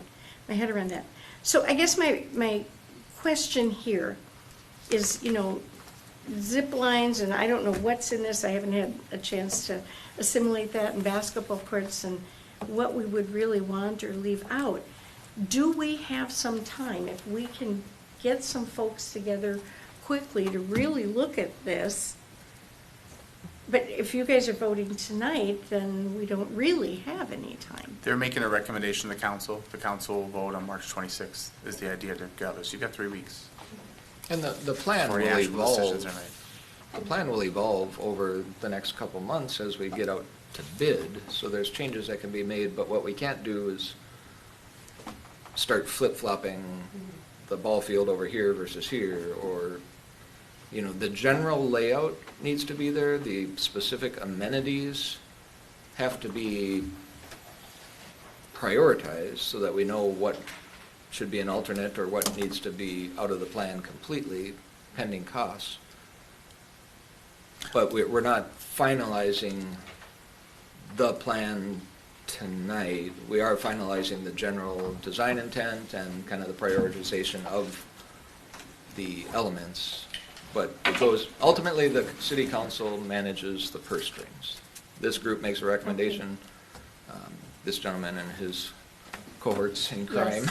my head around that. So I guess my question here is, zip lines, and I don't know what's in this. I haven't had a chance to assimilate that, and basketball courts, and what we would really want or leave out. Do we have some time, if we can get some folks together quickly to really look at this? But if you guys are voting tonight, then we don't really have any time. They're making a recommendation to the council. The council will vote on March 26th is the idea to gather. So you've got 3 weeks. And the plan will before the actual decisions evolve. are made. The plan will evolve over the next couple months as we get out to bid. So there's changes that can be made, but what we can't do is start flip-flopping the ball field over here versus here, or, the general layout needs to be there. The specific amenities have to be prioritized so that we know what should be an alternate or what needs to be out of the plan completely, pending costs. But we're not finalizing the plan tonight. We are finalizing the general design intent and kind of the prioritization of the elements. But it goes, ultimately, the city council manages the purse strings. This group makes a recommendation. This gentleman and his cohorts in crime.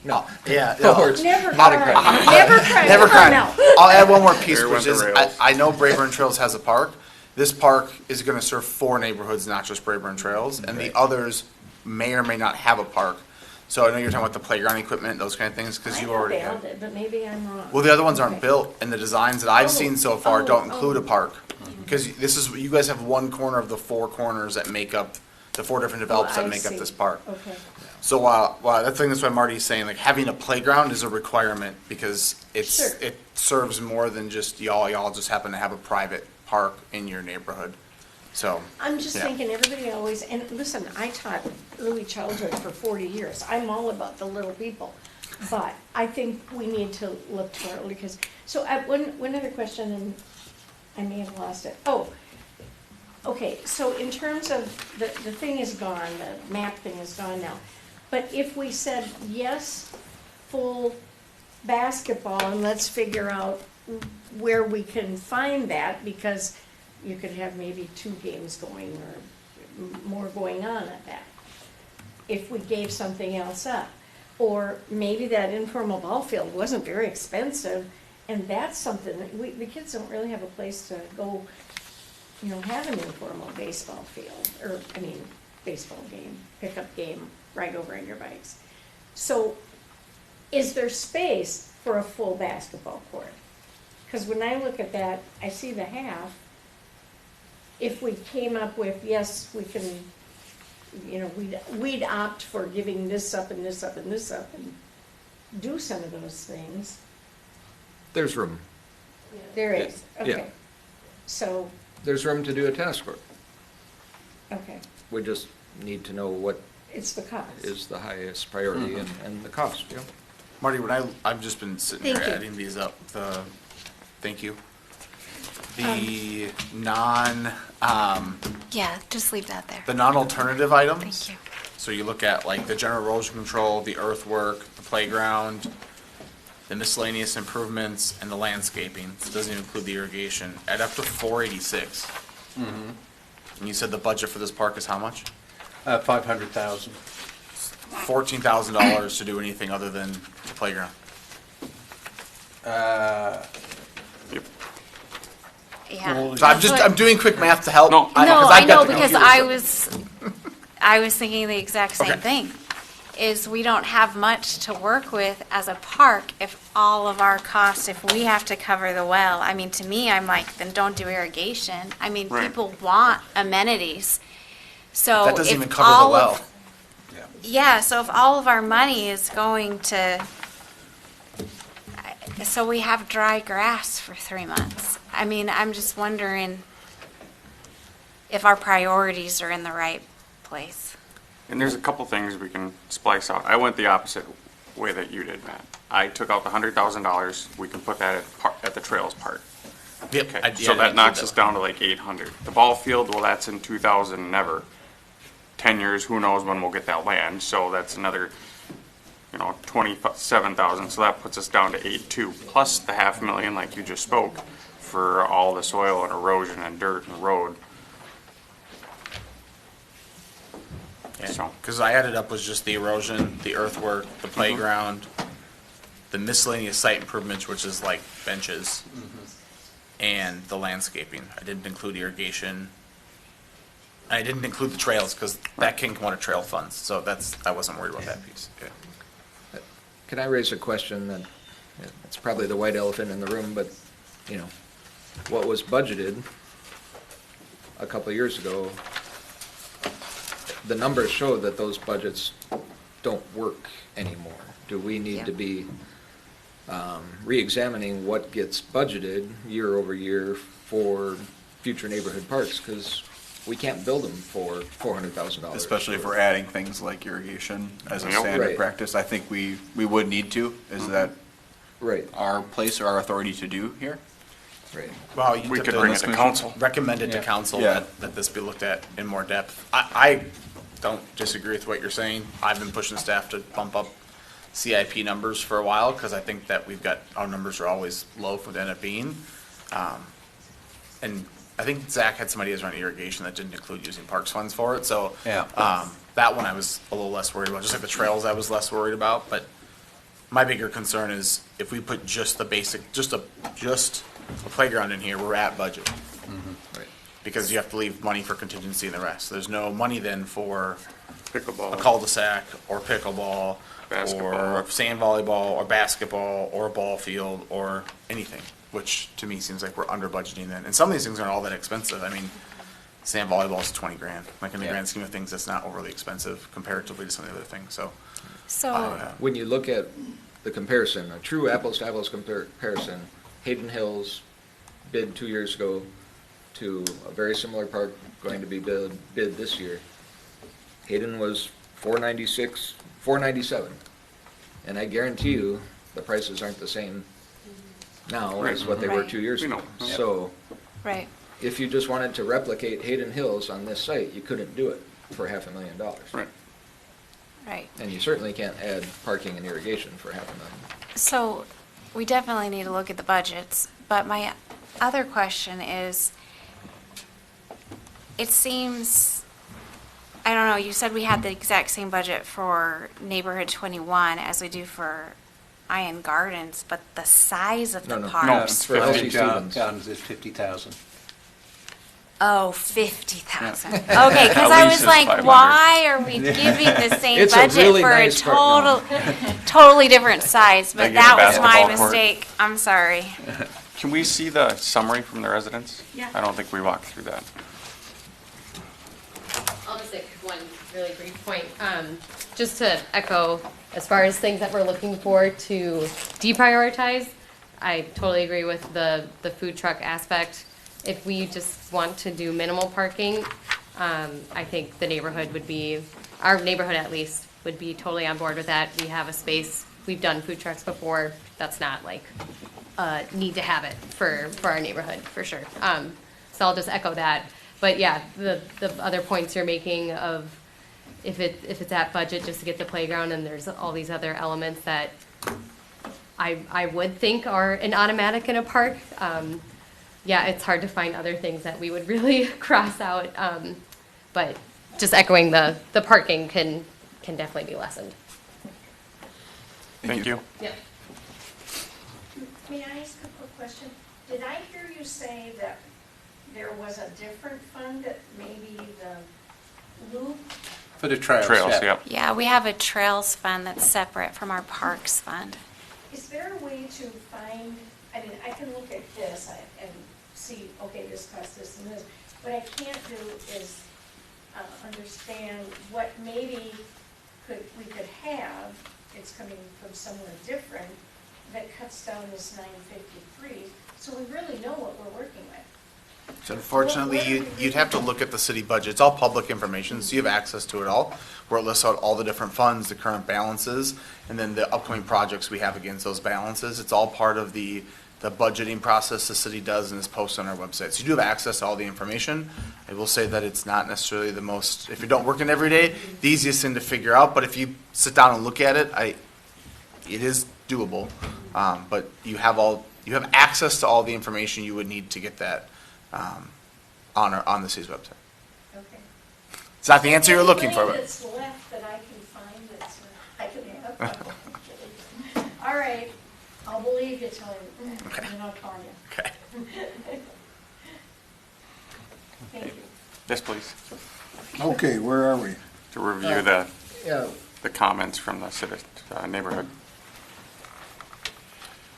No. Yeah. Cohorts, Never not in cry. crime. Never cry. Never Oh, cry. no. I'll add one more piece, There which went the is, rails. I know Brayburn Trails has a park. This park is gonna serve 4 neighborhoods, not just Brayburn Trails, and the others may or may not have a park. So I know you're talking about the playground equipment, those kind of things, because you already have. I know they all did, but maybe I'm wrong. Well, the other ones aren't Okay. built, and the designs that I've seen so far Oh, don't oh, include a oh. park. Because you guys have one corner of the 4 corners that make up, the 4 different developers Oh, that I make up see. this park. Okay. So while that's why Marty's saying, like, having a playground is a requirement, because Sure. it serves more than just y'all just happen to have a private park in your neighborhood. So. I'm just yeah. thinking, everybody always, and listen, I taught early childhood for 40 years. I'm all about the little people. But I think we need to look to our older kids. So one other question, and I may have lost it. Oh, okay, so in terms of, the thing is gone, the map thing is gone now. But if we said, yes, full basketball, and let's figure out where we can find that, because you could have maybe 2 games going or more going on at that, if we gave something else up. Or maybe that informal ball field wasn't very expensive, and that's something that the kids don't really have a place to go, have an informal baseball field, or, baseball game, pickup game, right over on your bikes. So is there space for a full basketball court? Because when I look at that, I see the half. If we came up with, yes, we can, we'd opt for giving this up and this up and this up and do some of those things. There's room. There is, Yeah. okay. So, There's room to do a tennis court. okay, We just need to know what it's the cost. is the highest priority and the cost, yeah. Marty, I've just been sitting here Thank you. adding these up, thank you. Um, The Yeah, just leave that there. the non-alternative items. Thank you. So you look at like the general erosion control, the earthwork, the playground, the miscellaneous improvements, and the landscaping. It doesn't even include the irrigation. Add up to 486. And you said the budget for this park is how much? 500,000. $14,000 to do anything other than the playground. Yeah. So I'm doing quick math to help. No. No, I know, because I was. was thinking the exact same Okay. thing. Is we don't have much to work with as a park if all of our costs, if we have to cover the well. I mean, to me, I'm like, then don't do irrigation. I mean, Right. people want amenities. So That doesn't if even cover the all well. of- Yeah, so if all of our money is going to, so we have dry grass for 3 months. I mean, I'm just wondering if our priorities are in the right place. And there's a couple things we can splice out. I went the opposite way that you did, Matt. I took out the $100,000. We can put that at the trails part. Yep. Okay, I- yeah, so I that did knocks that us one. down to like 800. The ball field, well, that's in 2000, never. 10 years, who knows when we'll get that land, so that's another, 27,000, so that puts us down to 8.2, plus the $500,000, like you just spoke, for all the soil and erosion and dirt and road. So- Because I added up was just the erosion, the earthwork, the playground, the miscellaneous site improvements, which is like benches, and the landscaping. I didn't include irrigation. I didn't include the trails because that can come out of trail funds, so I wasn't worried about that piece. Yeah. Can I raise a question that, it's probably the white elephant in the room, but, what was budgeted a couple of years ago, the numbers show that those budgets don't work anymore. Do we need to be re-examining what gets budgeted year over year for future neighborhood parks? Because we can't build them for $400,000. Especially if we're adding things like irrigation as a Yep. standard Right. practice. I think we would need to. Is that Right, our place or our authority to do here? right. Well, you We have could to bring it to council. recommend it to Yeah. council Yeah. that this be looked at in more depth. I don't disagree with what you're saying. I've been pushing staff to bump up CIP numbers for a while because I think that our numbers are always low for what they end up being. And I think Zach had some ideas around irrigation that didn't include using parks funds for it, so. Yeah. That one I was a little less worried about, just like the trails I was less worried about, but my bigger concern is if we put just the basic, just a playground in here, we're at budget. Right. Because you have to leave money for contingency and the rest. There's no money then for a Pickleball. cul-de-sac or pickleball Basketball. or sand volleyball or basketball or a ball field or anything, which to me seems like we're under budgeting then. And some of these things aren't all that expensive. I mean, sand volleyball is 20 grand. Like in the Yeah. grand scheme of things, that's not overly expensive comparatively to some of the other things, so. So, When you look at the comparison, a true apples-to-apples comparison, Hayden Hills bid 2 years ago to a very similar park going to be bid this year. Hayden was $497. And I guarantee you, the prices aren't the same now as what they were Right. 2 years We ago. know. So right. if you just wanted to replicate Hayden Hills on this site, you couldn't do it for $500,000. Right. Right. And you certainly can't add parking and irrigation for $500,000. So we definitely need to look at the budgets, but my other question is, it seems, I don't know, you said we had the exact same budget for Neighborhood 21 as we do for Iron Gardens, but the size of the No, no. park. No, it's For Elsie 50. Stevens. Gardens is 50,000. Oh, 50,000. Okay, because I was Elisa's like, 500. why are we giving the same It's a budget really for nice a park totally different size? They But get a that was my basketball court. mistake. I'm sorry. Can we see the summary from the residents? Yeah. I don't think we walked through that. I'll just make one really brief point, just to echo, as far as things that we're looking for to deprioritize, I totally agree with the food truck aspect. If we just want to do minimal parking, I think the neighborhood would be, our neighborhood at least, would be totally on board with that. We have a space, we've done food trucks before, that's not like, need to have it for our neighborhood, for sure. So I'll just echo that. But yeah, the other points you're making of if it's at budget just to get the playground and there's all these other elements that I would think are an automatic in a park. Yeah, it's hard to find other things that we would really cross out. But just echoing the parking can can definitely be lessened. Thank you. Yeah. May I ask a quick question? Did I hear you say that there was a different fund that maybe the loop? For the trails. Trails, yeah. yep. Yeah, we have a trails fund that's separate from our parks fund. Is there a way to find, I mean, I can look at this and see, okay, this costs this and this. What I can't do is understand what maybe we could have, it's coming from somewhere different, that cuts down this 953, so we really know what we're working with. So unfortunately, you'd have to look at the city budget. It's all public information, so you have access to it all, where it lists out all the different funds, the current balances, and then the upcoming projects we have against those balances. It's all part of the budgeting process the city does and is posted on our website. So you do have access to all the information. I will say that it's not necessarily the most, if you don't work in every day, the easiest thing to figure out, but if you sit down and look at it, it is doable. But you have access to all the information you would need to get that on the city's website. Okay. It's not the answer you're looking for, Anything but that's left that I can find that's, I can have. All right, I'll believe you till Okay. and I'll call you. okay. Thank you. Yes, please. Okay, where are we? To review Yeah, the comments from the neighborhood.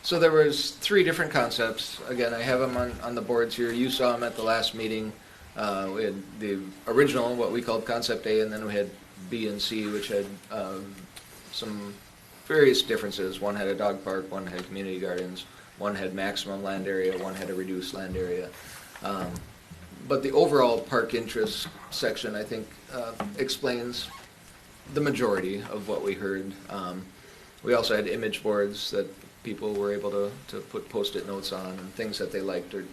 so there was 3 different concepts. Again, I have them on the boards here. You saw them at the last meeting. We had the original, what we called Concept A, and then we had B and C, which had some various differences. One had a dog park, one had community gardens, one had maximum land area, one had a reduced land area. But the overall park interest section, I think, explains the majority of what we heard. We also had image boards that people were able to put Post-it notes on and things that they liked or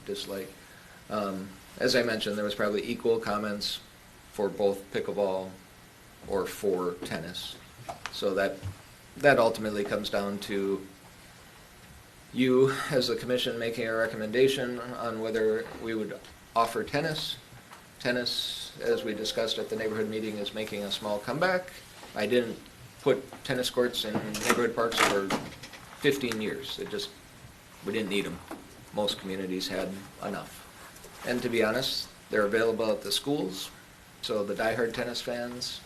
disliked. As I mentioned, there was probably equal comments for both pickleball or for tennis. So that ultimately comes down to you, as the commission, making a recommendation on whether we would offer tennis. Tennis, as we discussed at the neighborhood meeting, is making a small comeback. I didn't put tennis courts in neighborhood parks for 15 years. We didn't need them. Most communities had enough. And to be honest, they're available at the schools, so the diehard tennis fans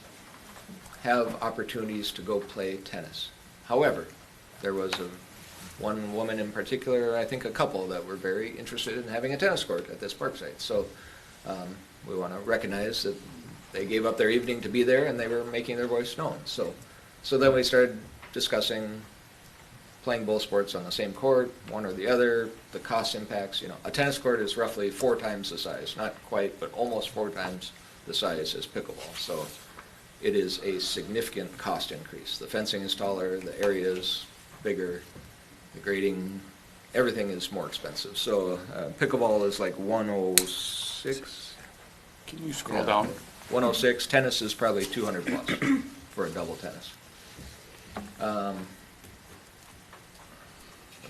have opportunities to go play tennis. However, there was one woman in particular, I think a couple, that were very interested in having a tennis court at this park site. So we want to recognize that they gave up their evening to be there and they were making their voice known. So then we started discussing playing both sports on the same court, one or the other, the cost impacts. A tennis court is roughly 4 times the size, not quite, but almost 4 times the size as pickleball. So it is a significant cost increase. The fencing is taller, the area is bigger, the grading, everything is more expensive. So pickleball is like 106. Can you scroll down? 106. Tennis is probably 200 plus for a double tennis. What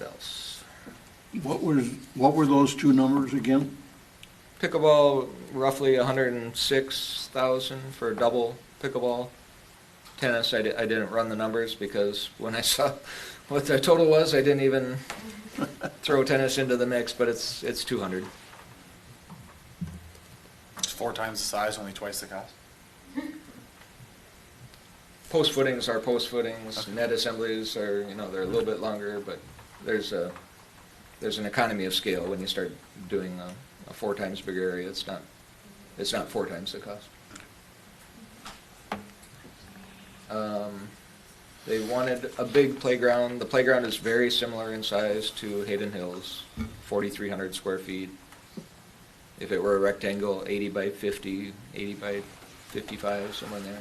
else? What were those 2 numbers again? Pickleball, roughly 106,000 for a double pickleball. Tennis, I didn't run the numbers because when I saw what the total was, I didn't even throw tennis into the mix, but it's 200. It's 4 times the size, only twice the cost. Post footings are post footings. Net assemblies are, they're a little bit longer, but there's an economy of scale when you start doing a 4 times bigger area. It's not 4 times the cost. They wanted a big playground. The playground is very similar in size to Hayden Hills, 4,300 square feet. If it were a rectangle, 80 by 50, 80 by 55, somewhere in there.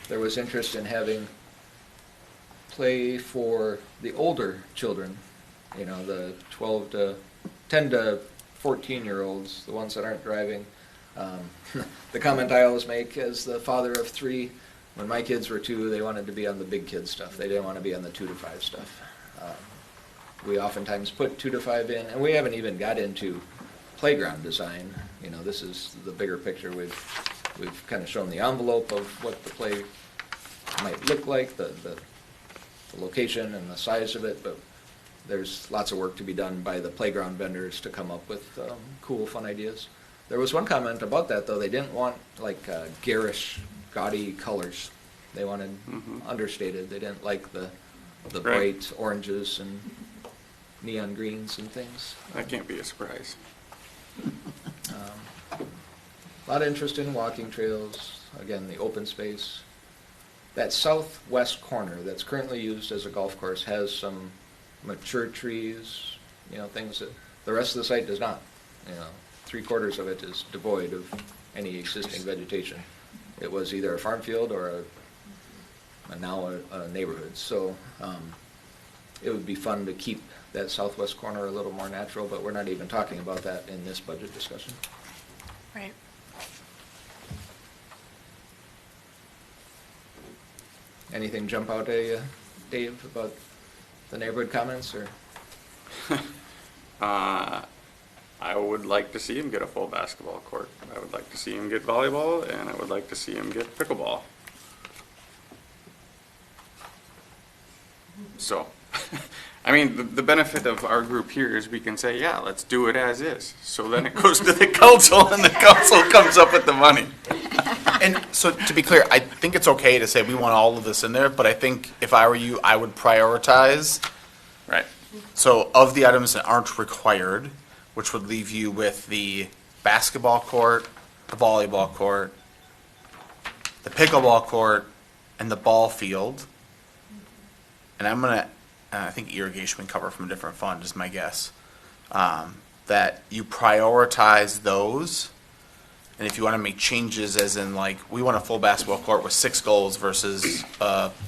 There was interest in having play for the older children, the 10 to 14-year-olds, the ones that aren't driving. The comment I always make as the father of 3, when my kids were 2, they wanted to be on the big kid stuff. They didn't want to be on the 2 to 5 stuff. We oftentimes put 2 to 5 in, and we haven't even got into playground design. This is the bigger picture. We've kind of shown the envelope of what the play might look like, the location and the size of it, but there's lots of work to be done by the playground vendors to come up with cool, fun ideas. There was one comment about that, though. They didn't want like garish, gaudy colors. They wanted understated. They didn't like the Right. bright oranges and neon greens and things. That can't be a surprise. A lot of interest in walking trails, again, the open space. That southwest corner that's currently used as a golf course has some mature trees, you know, things that the rest of the site does not. You know, 3/4 of it is devoid of any existing vegetation. It was either a farm field or now a neighborhood. So it would be fun to keep that southwest corner a little more natural, but we're not even talking about that in this budget discussion. Right. Anything jump out at you, Dave, about the neighborhood comments, or? I would like to see him get a full basketball court. I would like to see him get volleyball, and I would like to see him get pickleball. So, I mean, the benefit of our group here is we can say, yeah, let's do it as is. So then it goes to the council, and the council comes up with the money. And so, to be clear, I think it's okay to say we want all of this in there, but I think if I were you, I would prioritize. Right. So of the items that aren't required, which would leave you with the basketball court, the volleyball court, the pickleball court, and the ball field. And I'm gonna, I think irrigation we cover from a different fund, is my guess. That you prioritize those. And if you want to make changes, as in like, we want a full basketball court with 6 goals versus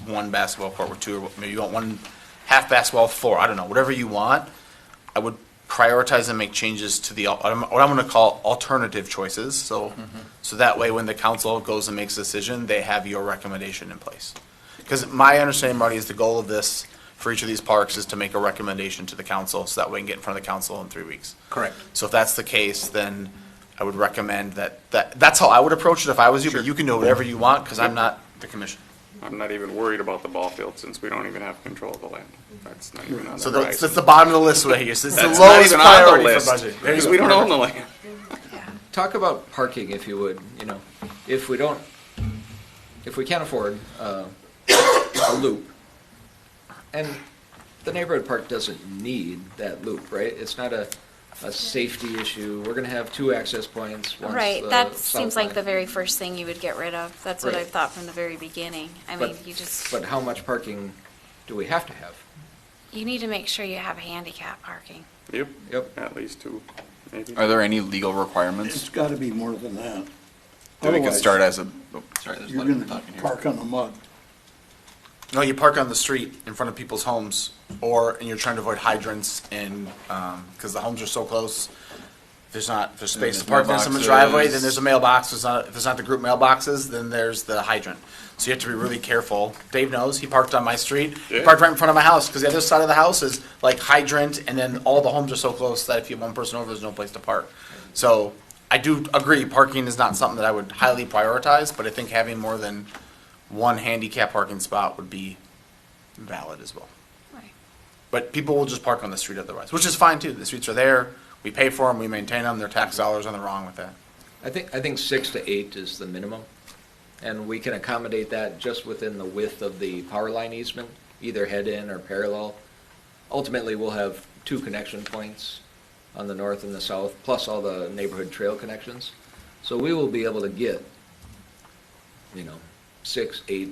one basketball court with 2, or maybe you want one half basketball with 4, I don't know, whatever you want, I would prioritize and make changes to the, what I'm going to call alternative choices. So, so that way when the council goes and makes a decision, they have your recommendation in place. Because my understanding, Marty, is the goal of this for each of these parks is to make a recommendation to the council, so that way we can get in front of the council in 3 weeks. Correct. So if that's the case, then I would recommend that's how I would approach it if I was you, but you can do whatever you want, because I'm not the commission. I'm not even worried about the ball field since we don't even have control of the land. That's not even on the So horizon. that's the bottom of the list right here. So it's the That's not lowest even on the priority list, for budget. There you because go. we don't own the land. Talk about parking, if you would, you know, if we can't afford a loop, and the neighborhood park doesn't need that loop, right? It's not a safety issue. We're gonna have 2 access points. One's Right, the that south seems like line. the very first thing you would get rid of. That's what Right. I've thought from the very beginning. I mean, you just, But how much parking do we have to have? you need to make sure you have handicap parking. Yep. Yep. At least 2, maybe. Are there any legal requirements? It's gotta be more than that. That we could Otherwise, start as a, oh, sorry, there's You're one gonna talking here. park on the mud. No, you park on the street in front of people's homes, and you're trying to avoid hydrants, and because the homes are so close. If there's space to park in someone's mailboxes. driveway, then there's a mailbox. If there's not the group mailboxes, then there's the hydrant. So you have to be really careful. Dave knows, he parked on my street. He Yeah. parked right in front of my house, because the other side of the house is like hydrant, and then all the homes are so close that if you have one person over, there's no place to park. So I do agree, parking is not something that I would highly prioritize, but I think having more than one handicap parking spot would be valid as well. Right. But people will just park on the street otherwise, which is fine too. The streets are there, we pay for them, we maintain them, they're tax dollars, nothing wrong with that. I think 6 to 8 is the minimum, and we can accommodate that just within the width of the power line easement, either head-in or parallel. Ultimately, we'll have 2 connection points on the north and the south, plus all the neighborhood trail connections. So we will be able to get, 6, 8,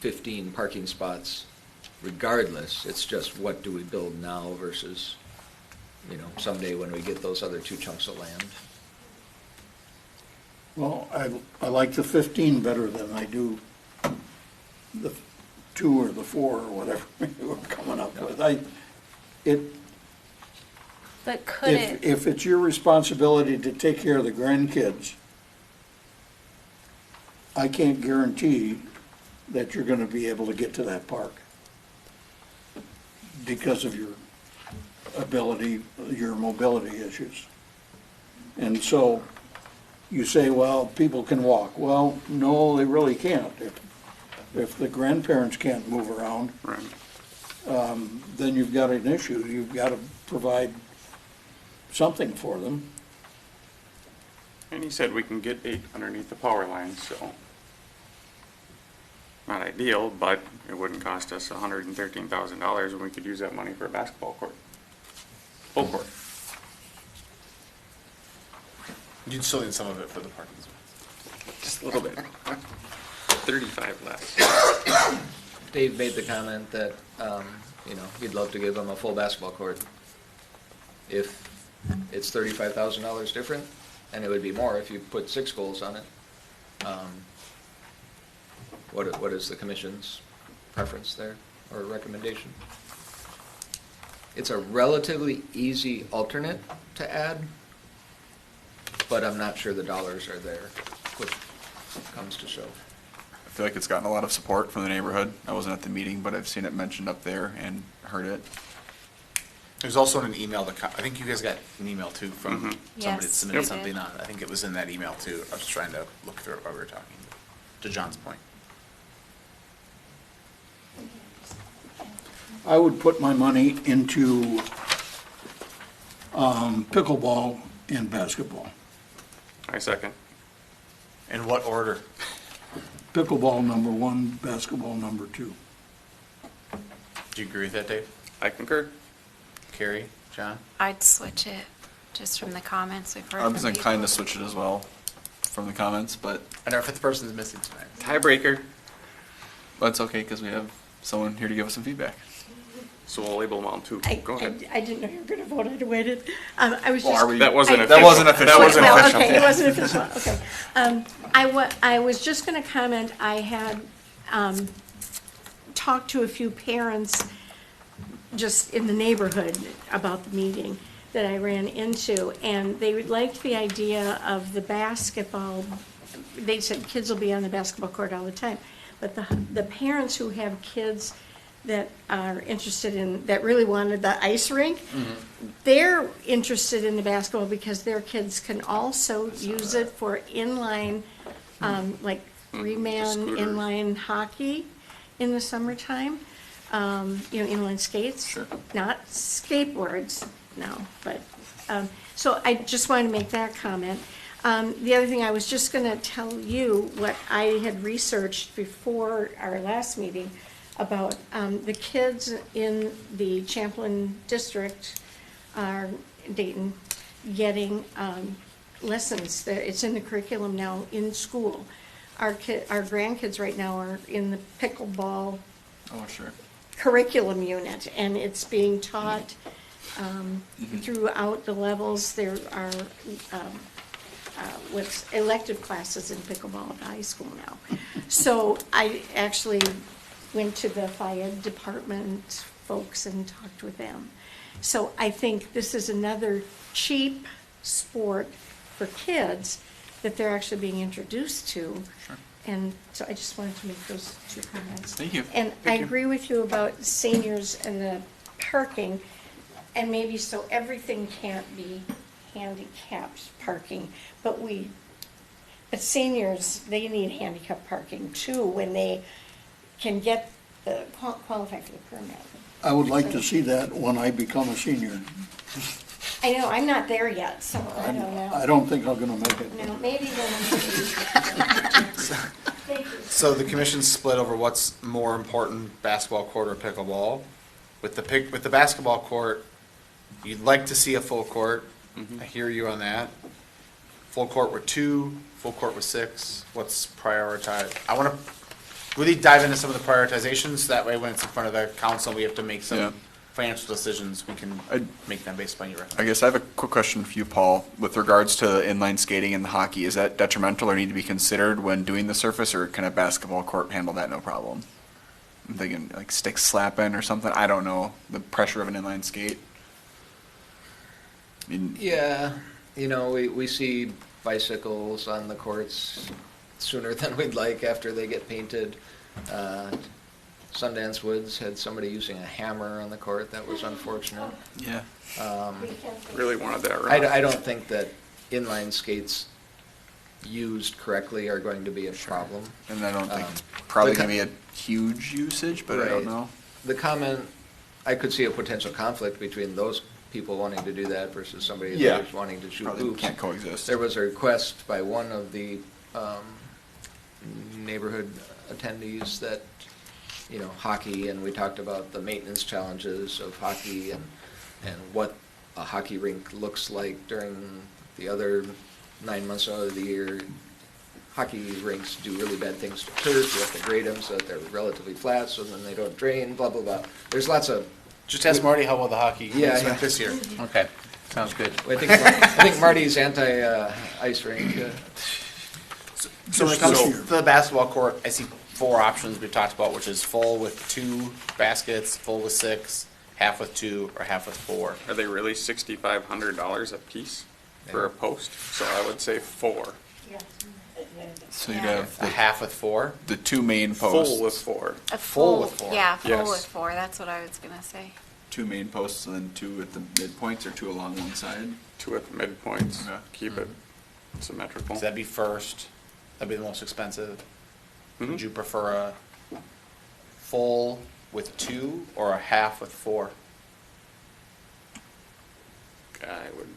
15 parking spots regardless. It's just what do we build now versus, someday when we get those other 2 chunks of land. Well, I like the 15 better than I do the 2 or the 4 or whatever you were coming up with. But could it, If it's your responsibility to take care of the grandkids, I can't guarantee that you're gonna be able to get to that park because of your ability, your mobility issues. And so, you say, well, people can walk. Well, no, they really can't. If the grandparents can't move around, Right. then you've got an issue. You've got to provide something for them. And he said we can get 8 underneath the power lines, so. Not ideal, but it wouldn't cost us $113,000 and we could use that money for a basketball court. Full court. You'd still need some of it for the parking space. Just a little bit. 35 less. Dave made the comment that, he'd love to give them a full basketball court. If it's $35,000 different, and it would be more if you put 6 goals on it. What is the commission's preference there, or recommendation? It's a relatively easy alternate to add, but I'm not sure the dollars are there, which comes to show. I feel like it's gotten a lot of support from the neighborhood. I wasn't at the meeting, but I've seen it mentioned up there and heard it. There's also an email that, I think you guys got an email too from somebody that Yes, submitted we something did. on, I think it was in that email too. I was trying to look through it while we were talking, to John's point. I would put my money into pickleball and basketball. I second. In what order? Pickleball number 1, basketball number 2. Do you agree with that, Dave? I concur. Carrie, John? I'd switch it, just from the comments we've heard I from was people. inclined to switch it as well from the comments, but And our 5th person is missing tonight. Tiebreaker. that's okay because we have someone here to give us some feedback. So we'll label them all too. Go ahead. I didn't know you were going to vote. I'd waited. I was Well, just. are we- That wasn't I- official. That wasn't official. That wasn't Well, official. okay, it wasn't official, okay. I was just going to comment, I had talked to a few parents just in the neighborhood about the meeting that I ran into, and they liked the idea of the basketball. They said kids will be on the basketball court all the time, but the parents who have kids that are interested in, that really wanted the ice rink, they're interested in the basketball because their kids can also use it for inline, like three-man scooters. inline hockey in the summertime. Inline skates. Sure. Not skateboards, no, but, so I just wanted to make that comment. The other thing, I was just gonna tell you what I had researched before our last meeting about, the kids in the Champlain district, Dayton, getting, lessons. It's in the curriculum now in school. Our grandkids right now are in the pickleball Oh, sure. curriculum unit, and it's being taught throughout the levels. There are what's elective classes in pickleball at the high school now. So I actually went to the fire department folks and talked with them. So I think this is another cheap sport for kids that they're actually being introduced to. Sure. And so I just wanted to make those 2 comments. Thank you. And I Thank you. agree with you about seniors and the parking, and maybe so everything can't be handicapped parking, but seniors, they need handicap parking too when they can get qualify for the permit. I would like to see that when I become a senior. I know, I'm not there yet, so I don't know. I don't think I'm gonna make it. No, maybe then. Thank you. So the commission's split over what's more important, basketball court or pickleball. With the basketball court, you'd like to see a full court. I hear you on that. Full court with 2, full court with 6. What's prioritized? I want to really dive into some of the prioritizations. That way, when it's in front of the council, we have to make some Yeah. financial decisions. We can I'd- make them based on your I recommendation. guess I have a quick question for you, Paul. With regards to inline skating and the hockey, is that detrimental or need to be considered when doing the surface, or can a basketball court handle that no problem? I'm thinking like stick slapping or something. I don't know. The pressure of an inline skate. I mean, Yeah, we see bicycles on the courts sooner than we'd like after they get painted. Sundance Woods had somebody using a hammer on the court. That was unfortunate. yeah. Really wanted that right. I don't think that inline skates used correctly are going to be a problem. And I don't think, Um, probably the gonna be a huge usage, but I don't Right. know. The comment, I could see a potential conflict between those people wanting to do that versus somebody Yeah. that's wanting to shoot Probably hoops. can't coexist. There was a request by one of the neighborhood attendees that, you know, hockey, and we talked about the maintenance challenges of hockey and what a hockey rink looks like during the other 9 months out of the year. Hockey rinks do really bad things to turf. You have to grade them so that they're relatively flat, so then they don't drain, blah, blah, blah. There's lots of, Just ask Marty how well the hockey Yeah, went yeah. this year. Okay, sounds good. I think Marty's anti-ice rink. So when it comes to the basketball court, I see 4 options we've talked about, which is full with 2 baskets, full with 6, half with 2, or half with 4. Are they really $6,500 a piece for a post? So I would say 4. So you'd Yeah. have A half with 4. the 2 main posts. Full with 4. A Full with four. Yeah, full Yes. with 4, that's what I was gonna say. 2 main posts and then 2 at the midpoints or 2 along one side. 2 at the midpoints. Okay. Keep it symmetrical. So that'd be first. That'd be the most expensive. Mhm. Would you prefer a full with 2 or a half with 4? I would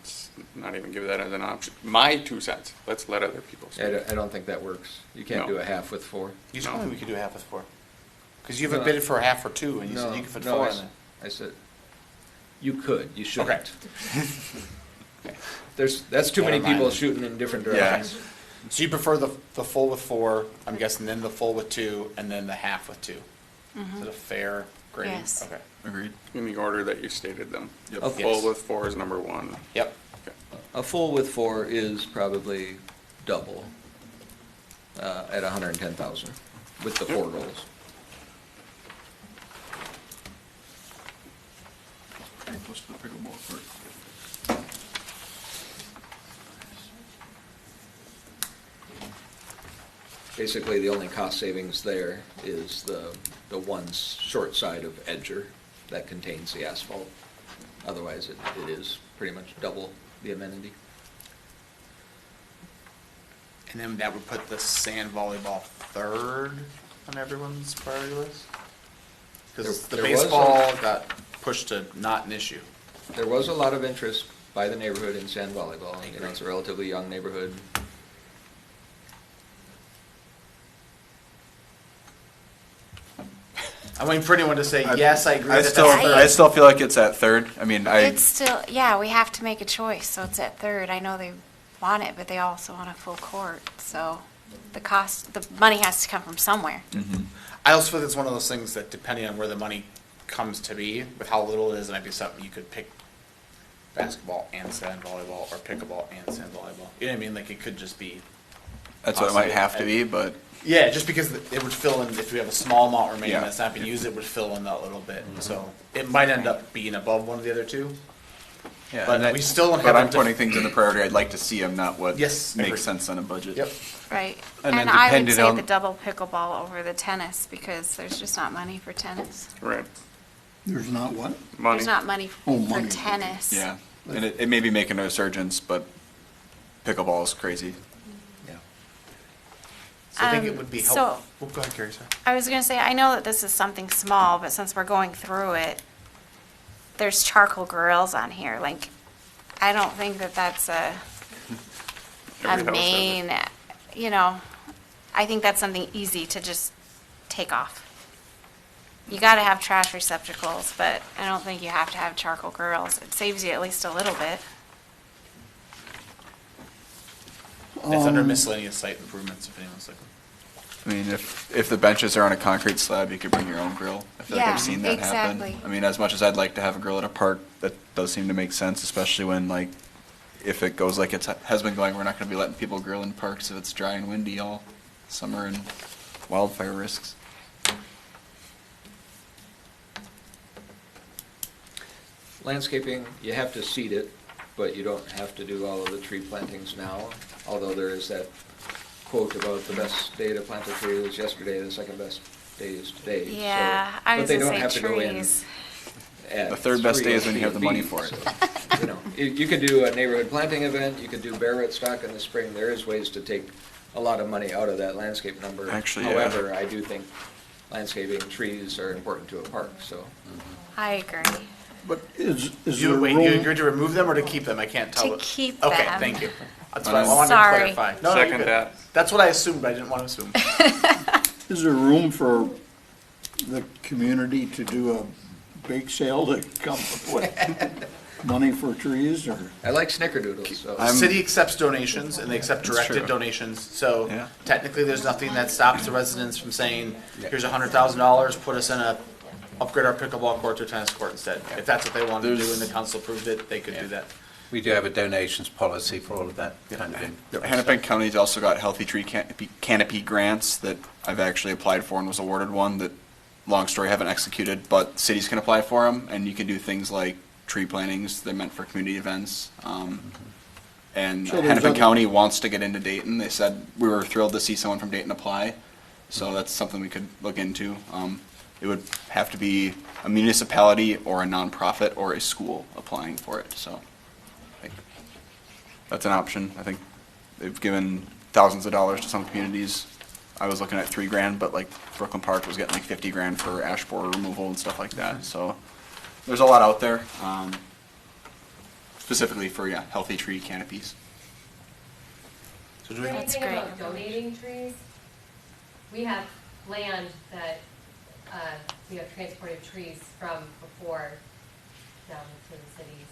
not even give that as an option. My 2 cents. Let's let other people speak. I don't think that works. You can't No. do a half with 4. You No. told me we could do a half with 4. Because you haven't No. bidded for a half for 2, and you said No, you could fit no, 4 in there. I said, you could, you shouldn't. That's too many Never mind. people shooting in different Yeah. directions. So you prefer the full with 4, I'm guessing, then the full with 2, and then the half with 2. Is it a fair grading? Yes. Okay. Agreed. In the order that you stated them. Yep. Of- Full Yes. with 4 is number 1. Yep. Okay. A full with 4 is probably double at 110,000 with the 4 goals. Pretty close to the pickleball court. Basically, the only cost savings there is the one short side of Edger that contains the asphalt. Otherwise, it is pretty much double the amenity. And then that would put the sand volleyball third on everyone's priority list? Because the There was baseball got pushed to not an issue. There was a lot of interest by the neighborhood in sand volleyball. You know, it's a relatively young neighborhood. I'm waiting for anyone to say, yes, I agree I that still, that's third. I still feel like it's at third. I mean, It's still, yeah, we have to make a choice, so it's at 3rd. I know they want it, but they also want a full court, so the cost, the money has to come from somewhere. I also feel it's one of those things that depending on where the money comes to be, with how little it is, it might be something you could pick basketball and sand volleyball, or pickleball and sand volleyball. You know what I mean? Like, it could just be. that's what it might have to be, but Yeah, just because it would fill in, if we have a small amount remaining Yeah. that's not being used, it would fill in that little bit. So it might end up being above one of the other 2. yeah. But and that- we still don't But have I'm a putting things in the priority. I'd like to see them, not what Yes, agreed. makes sense on a budget. Yep. Right. And then And I would depending say on- the double pickleball over the tennis, because there's just not money for tennis. Right. There's not what? Money. There's not money Oh, for money. tennis. Yeah, and it may be making a resurgence, but pickleball is crazy. Yeah. So I think it Um, would be so- helpful. Well, go ahead, Carrie, sorry. I was gonna say, I know that this is something small, but since we're going through it, there's charcoal grills on here, like, I don't think that that's a Every house has it. main, you know, I think that's something easy to just take off. You gotta have trash receptacles, but I don't think you have to have charcoal grills. It saves you at least a little bit. It's under miscellaneous site improvements, if anyone's looking. I mean, if the benches are on a concrete slab, you could bring your own grill. I feel like Yeah, I've seen that exactly. happen. I mean, as much as I'd like to have a grill at a park, that does seem to make sense, especially when, like, if it goes like it has been going, we're not going to be letting people grill in parks if it's dry and windy all summer and wildfire risks. Landscaping, you have to seed it, but you don't have to do all of the tree plantings now, although there is that quote about the best day to plant a tree was yesterday, the second best day is today. So- Yeah, I but was they gonna don't say have to go in trees. at The third best 3 day is when you have the money feet, for it. so, you know, you could do a neighborhood planting event, you could do bear root stock in the spring. There is ways to take a lot of money out of that landscape number. Actually, yeah. However, I do think landscaping, trees are important to a park, so. I agree. But is there You room? agreed to remove them or to keep them? I can't tell. To what- keep Okay, them. thank you. That's what I wanted Sorry. to clarify. No, you're Second good. that. That's what I assumed, but I didn't want to assume. Is there room for the community to do a bake sale to come up with money for trees, or? I like snickerdoodles, so. The city accepts donations and they accept That's directed true. donations. So Yeah. technically, there's nothing that stops the residents from saying, here's $100,000, put us in upgrade our pickleball court to a tennis court instead. If that's what they wanted to do and the council approved it, they could do that. We do have a donations policy for all of that kind of thing. Hennepin County's also got healthy tree canopy grants that I've actually applied for and was awarded one that, long story, haven't executed, but cities can apply for them, and you can do things like tree plantings. They're meant for community events. And So there's Hennepin other- County wants to get into Dayton. They said we were thrilled to see someone from Dayton apply, so that's something we could look into. It would have to be a municipality or a nonprofit or a school applying for it, so I think that's an option. I think they've given thousands of dollars to some communities. I was looking at $3,000, but like Brooklyn Park was getting like $50,000 for ash borer removal and stuff like that. So there's a lot out there, specifically for healthy tree canopies. So do we, That's Anything great. about donating trees? We have land that, we have transported trees from before down to the cities.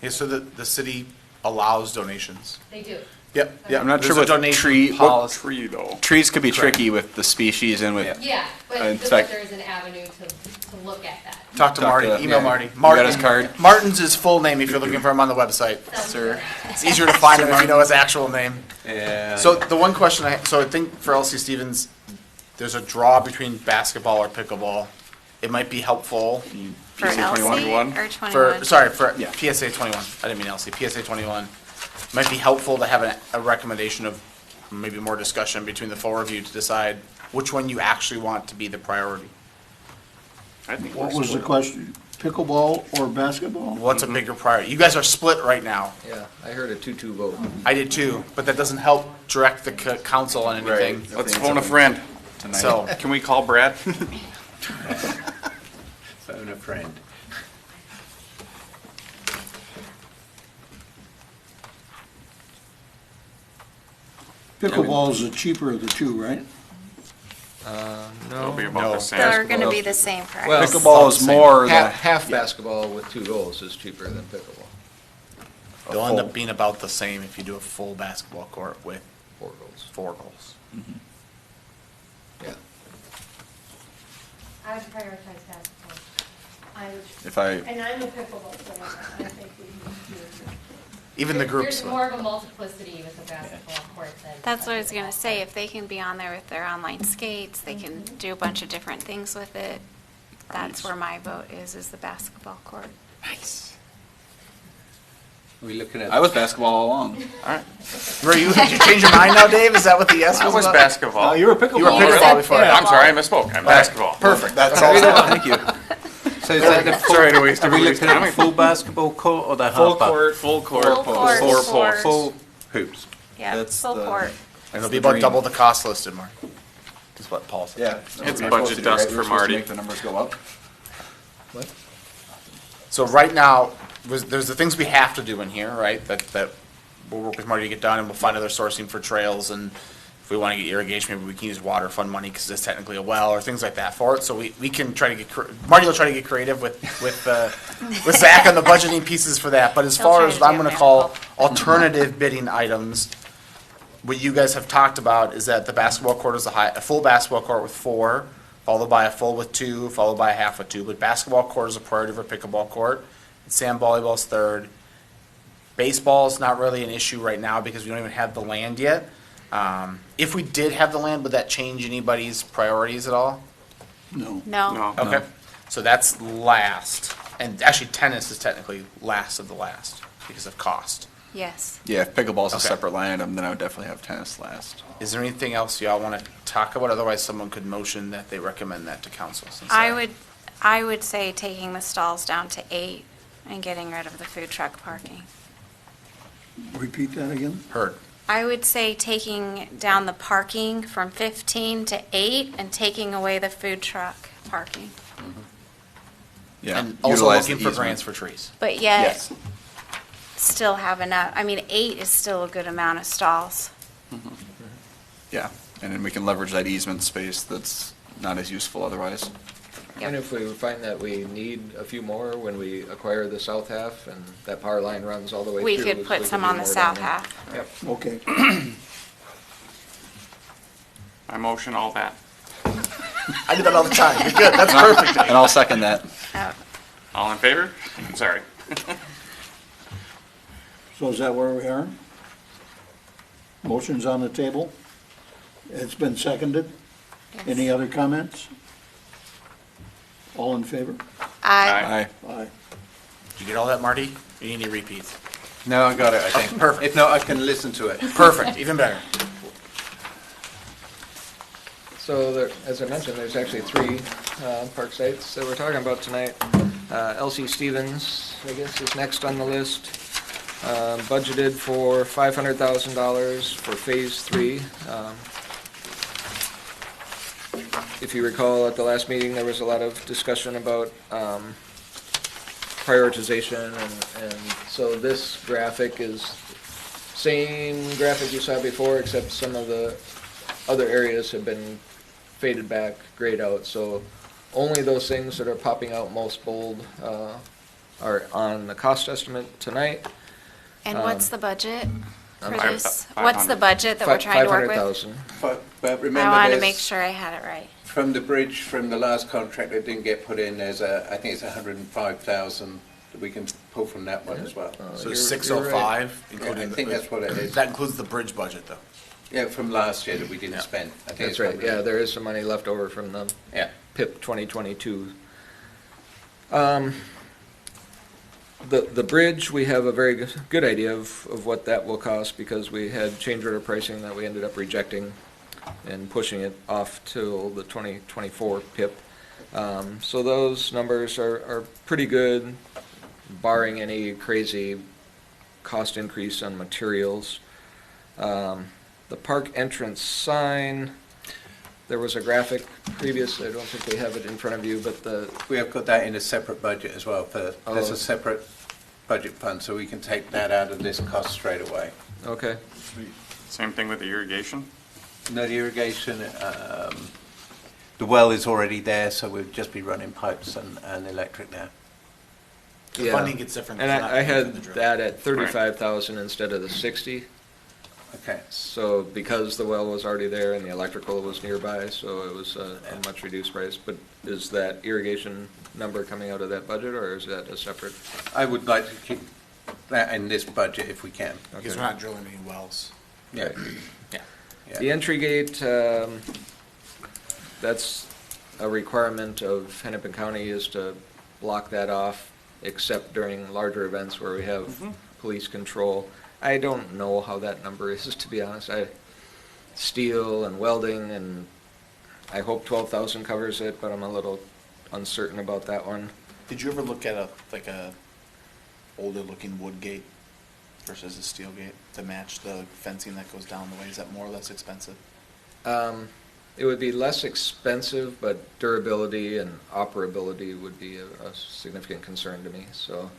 yeah, so the city allows donations. They do. Yep, Yeah, I'm not sure There's a what donation tree- what policy. Tree though. Trees could be Correct. tricky with the species and with, Yeah, but In just fact- that there's an avenue to look at that. Talk to Talk Marty, to- email yeah. Marty. You got Martin, his card? Martin's his full name if you're looking for him on the website, sir. It's easier to find him if you know his actual name. Yeah. So the one question so I think for LC Stevens, there's a draw between basketball or pickleball. It might be helpful For PSA LC 21? or 21? for Yeah. PSA 21. I didn't mean LC, PSA 21. Might be helpful to have a recommendation of maybe more discussion between the full review to decide which one you actually want to be the priority. I think What we're was the split. question? Pickleball or basketball? What's a bigger priority? You guys are split right now. Yeah, I heard a 2-2 vote. I did too, but that doesn't help direct the council on anything. Let's phone a friend. tonight. So, Can we call Brad? Phone a friend. Pickleball is the cheaper of the two, right? It'll be about the same. They're going to be the same price. Well, Pickleball is more the, Half basketball with 2 goals is cheaper than pickleball. they'll end up being about the same if you do a full basketball court with 4 goals. 4 goals. Yeah. I would prioritize basketball. if I, And I'm a pickleball player, I think we need to. Even the groups. There's more of a multiplicity with a basketball court than. That's what I was going to say. If they can be on there with their online skates, they can do a bunch of different things with it. That's where my vote is the basketball court. nice. Are we looking at? I was basketball all along. All right. Were you, did you change your mind now, Dave? Is that what the yes I was was about? basketball. You were pickleball. You were You pickleball said before. pickleball. I'm sorry, I misspoke. I'm basketball. Perfect. That's all. Thank you. So is that the full, Sorry to waste are we everybody's looking at time. the full basketball court or the half? Full court, full court, Full court, four full posts. Full hoops. Yeah, That's full the- court. And it'll be about dream. double the cost listed, Mark. Is what Paul said. Yeah. It's We're supposed budget to do, dust right? for We're supposed to Marty. Make the numbers go up. So right now, there's the things we have to do in here, right? That we'll work with Marty to get done, and we'll find other sourcing for trails, and if we want to get irrigation, maybe we can use water fund money because it's technically a well or things like that for it. So we can try to get Marty will try to get creative with Zach on the budgeting pieces for that. But as He'll far try as to I'm do a going to call miracle. alternative bidding items, what you guys have talked about is that the basketball court is a full basketball court with 4, followed by a full with 2, followed by a half with 2. But basketball court is a priority for pickleball court. Sand volleyball's 3rd. Baseball is not really an issue right now because we don't even have the land yet. If we did have the land, would that change anybody's priorities at all? No. No. No. Okay, so that's last. And actually, tennis is technically last of the last because of cost. Yes. Yeah, if pickleball's a Okay. separate line item, then I would definitely have tennis last. Is there anything else y'all want to talk about? Otherwise, someone could motion that they recommend that to council. Since, I would say taking the stalls down to 8 and getting rid of the food truck parking. Repeat that again? Heard. I would say taking down the parking from 15 to 8 and taking away the food truck parking. Yeah. And also utilize looking the for easement. grants for trees. But yet, Yes. still have enough, I mean, 8 is still a good amount of stalls. Yeah, and then we can leverage that easement space that's not as useful otherwise. And if we find that we need a few more when we acquire the south half and that power line runs all the way through. We could put some do on the more south down there. half. Yep. Okay. I motion all that. I do that all the time. You're good. That's perfect. And I'll second that. All in favor? Sorry. So is that where we are? Motion's on the table. It's been seconded. Yes. Any other comments? All in favor? I, Aye. Aye. Did you get all that, Marty? You need any repeats? No, I got it, I think. Perfect. If not, I can listen to it. Perfect. Even better. So there, as I mentioned, there's actually three park sites that we're talking about tonight. LC Stevens, I guess, is next on the list. Budgeted for $500,000 for Phase 3. If you recall, at the last meeting, there was a lot of discussion about prioritization, and so this graphic is same graphic you saw before, except some of the other areas have been faded back, grayed out, so only those things that are popping out most bold are on the cost estimate tonight. and what's the budget for sorry. this? What's the budget that we're trying to work with? 500,000. But I remember, wanted to there's- make sure I had it right. from the bridge, from the last contract that didn't get put in, there's I think it's 105,000 that we can pull from that one as well. So You're- 605, Yeah, including. I think that's what it is. That includes the bridge budget, though. Yeah, from last year that we didn't Yeah. spend. I think That's it's right, probably- yeah, there is some money left over from the Yeah. PIP 2022. The bridge, we have a very good idea of what that will cost because we had change order pricing that we ended up rejecting and pushing it off till the 2024 PIP. So those numbers are pretty good, barring any crazy cost increase on materials. The park entrance sign, there was a graphic previous, I don't think we have it in front of you, but We have got that in a separate budget as well. There's Oh. a separate budget fund, so we can take that out of this cost straight away. okay. Same thing with the irrigation? No, the irrigation, the well is already there, so we'll just be running pipes and electric now. The Yeah. funding gets different. And It's not I in the had drill. that at 35,000 instead of the 60. Okay. So because the well was already there and the electrical was nearby, so it was a much reduced price. But is that irrigation number coming out of that budget, or is that a separate? I would like to keep that in this budget if we can. Because we're not drilling any wells. Yeah. Yeah. Yeah. The entry gate, that's a requirement of Hennepin County is to block that off, except during larger events where we have police control. I don't know how that number is, to be honest. Steel and welding, and I hope 12,000 covers it, but I'm a little uncertain about that one. Did you ever look at a older looking wood gate versus a steel gate to match the fencing that goes down the way? Is that more or less expensive? It would be less expensive, but durability and operability would be a significant concern to me. So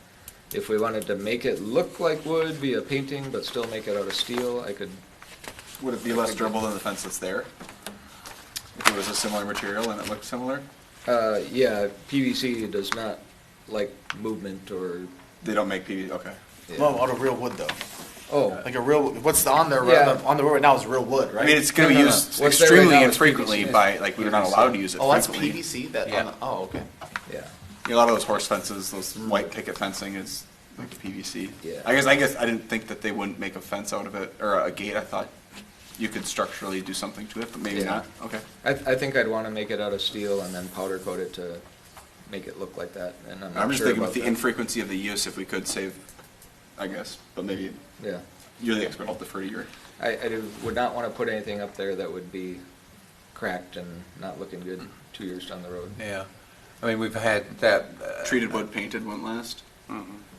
if we wanted to make it look like wood, be a painting, but still make it out of steel, I could. Would it be less durable than the fence that's there? If it was a similar material and it looked similar? Yeah, PVC does not like movement or, They don't make PVC, okay. yeah. Well, out of real wood though. Oh, Like a real, what's on there, Yeah. on the road right now is real wood, right? I mean, it's gonna be No, no, used no. What's there right extremely now is infrequently PVC. by, like, we're not allowed to use it Oh, that's frequently. PVC that, Yeah. oh, okay. yeah. A lot of those horse fences, those white picket fencing is like PVC. Yeah. I guess I didn't think that they wouldn't make a fence out of it, or a gate. I thought you could structurally do something to it, but maybe Yeah. not. Okay. I think I'd want to make it out of steel and then powder coat it to make it look like that, and I'm I'm not just sure thinking about with the that. infrequency of the use, if we could save, I guess, but maybe Yeah. you're the expert. I'll defer to your. I would not want to put anything up there that would be cracked and not looking good 2 years down the road. Yeah. I mean, we've had that. Treated wood, painted won't last.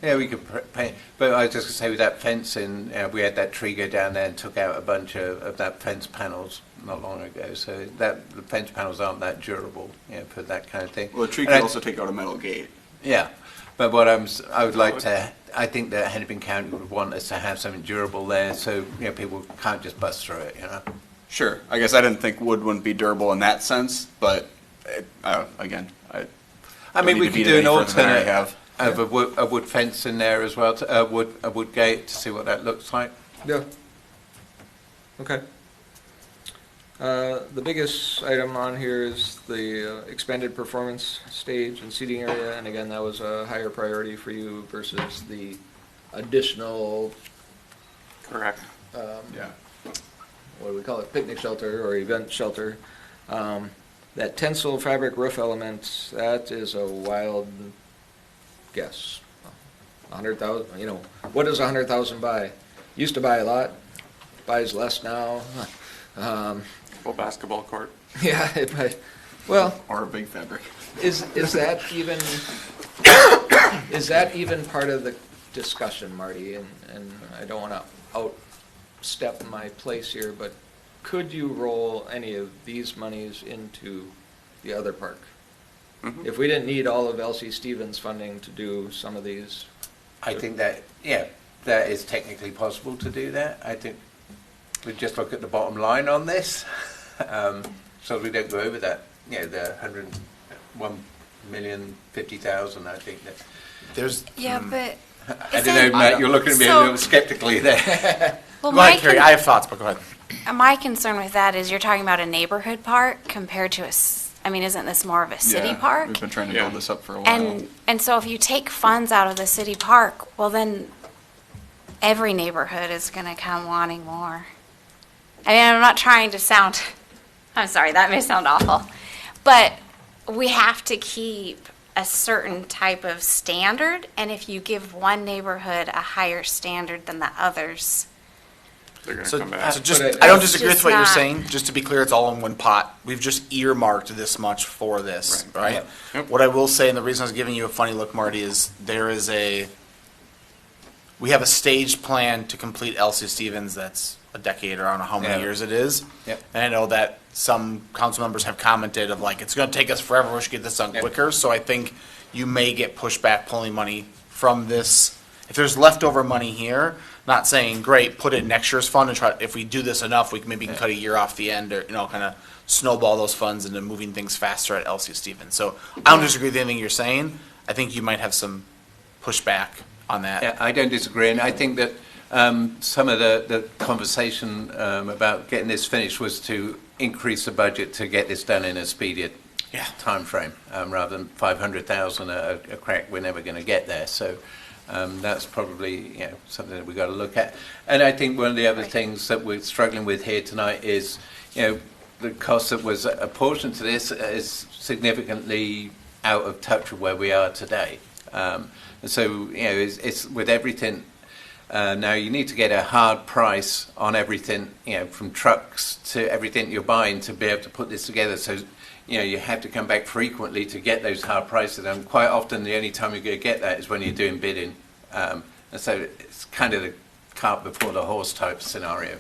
Yeah, we could paint, but I was just going to say with that fencing, we had that tree go down there and took out a bunch of that fence panels not long ago. So that the fence panels aren't that durable, for that kind of thing. Well, the tree And could also take out a metal gate. Yeah, but I would like to. I think that Hennepin County would want us to have something durable there, so people can't just bust through it. Sure. I guess I didn't think wood wouldn't be durable in that sense, but again, I mean, we don't could need to beat do it an any further than I alternate have. of a wood fence in there as well, a wood gate to see what that looks like. Yeah. Okay. The biggest item on here is the expanded performance stage and seating area, and again, that was a higher priority for you versus the additional, Correct. Yeah. what do we call it, picnic shelter or event shelter. That tensile fabric roof element, that is a wild guess. 100,000, what does 100,000 buy? Used to buy a lot, buys less now. Full basketball court. Yeah, well, Or a big fabric. is that even, is that even part of the discussion, Marty? And I don't want to outstep my place here, but could you roll any of these monies into the other park? Mhm. If we didn't need all of L.C. Stevens funding to do some of these, I think that that is technically possible to do that. I think we just look at the bottom line on this, so we don't go over that. The 101,050,000. I think that. There's, Yeah, but I don't know, Matt. You're looking at me a So- little skeptically there. well, go ahead, Carrie, I have thoughts, but go ahead. my concern with that is you're talking about a neighborhood park compared to isn't this more of a city Yeah, park? We've been trying to Yeah. build this up for a while. And so if you take funds out of the city park, well then every neighborhood is going to come wanting more. I mean, I'm not trying to sound, I'm sorry, that may sound awful, but we have to keep a certain type of standard, and if you give one neighborhood a higher standard than the others, They're going to So, come back. so just, But I don't it's disagree with just what you're not- saying, just to be clear, it's all in one pot. We've just earmarked this much for this, right? Yep. Yep. What I will say, and the reason I was giving you a funny look, Marty, is we have a staged plan to complete Elsie Stevens that's a decade, or I don't know how many Yeah. years it is. Yep. And I know that some council members have commented of like, it's gonna take us forever, we should get this done Yep. quicker, so I think you may get pushback pulling money from this. If there's leftover money here, not saying, great, put it in next year's fund and try, if we do this enough, we can maybe cut a year off the end, or, kind of snowball those funds into moving things faster at Elsie Stevens. So I don't disagree with anything you're saying. I think you might have some pushback on that. Yeah, I don't disagree, and I think that some of the conversation about getting this finished was to increase the budget to get this done in a speedier time frame, rather than 500,000 a crack. We're never going to get there, so that's probably something that we've got to look at. And I think one of the other things that we're struggling with here tonight is the cost that was apportioned to this is significantly out of touch with where we are today. So it's with everything. Now you need to get a hard price on everything, from trucks to everything you're buying to be able to put this together. So, you have to come back frequently to get those hard prices. And quite often the only time you're going to get that is when you're doing bidding. And so it's kind of the cart before the horse type scenario.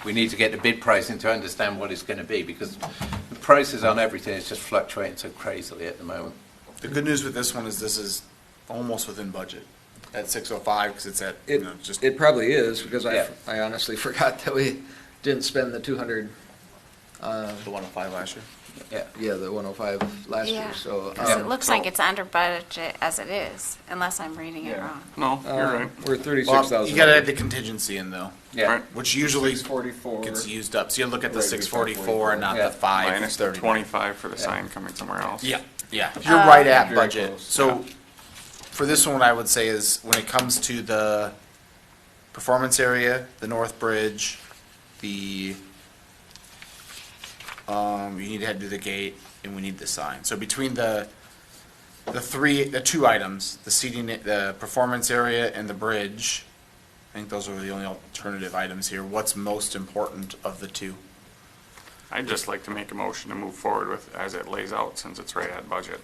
We need to get the bid pricing to understand what it's going to be, because the prices on everything is just fluctuating so crazily at the moment. The good news with this one is this is almost within budget at 605, because it's at, just. it probably is, because Yeah. I honestly forgot that we didn't spend the 200, The 105 last year. the 105 last year, Yeah. so. 'cause it looks like it's under budget as it is, unless I'm reading it wrong. No, you're right. We're Well, 36,000. you gotta add the contingency in though, Yeah. Right. which usually 644. gets used up. So you look at the Right, 644 and not Yeah. the 5. Minus the 39. 25 for the sign coming somewhere else. Yeah, you're right at Very budget. close. So for this one, what I would say is when it comes to the performance area, the North Bridge, you need to head to the gate, and we need the sign. So between the two items, the seating, the performance area, and the bridge, I think those are the only alternative items here. What's most important of the two? I'd just like to make a motion to move forward with as it lays out, since it's right at budget.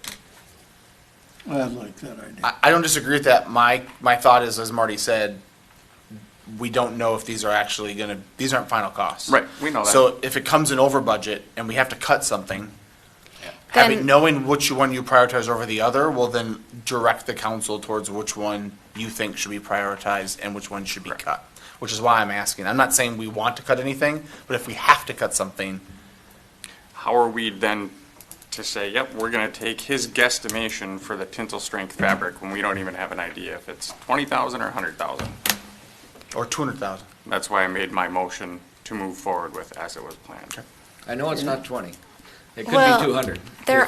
I like that idea. I don't disagree with that. My thought is, as Marty said, we don't know if these are actually these aren't final costs. Right, we know that. So if it comes in over budget and we have to cut something, Then- knowing which one you prioritize over the other will then direct the council towards which one you think should be prioritized and which one should be cut. Which is why I'm asking. I'm not saying we want to cut anything, but if we have to cut something, How are we then to say, yep, we're gonna take his guesstimation for the tensile strength fabric when we don't even have an idea if it's 20,000 or 100,000? or 200,000. That's why I made my motion to move forward with as it was planned. I know it's not 20. It could Well, be 200. There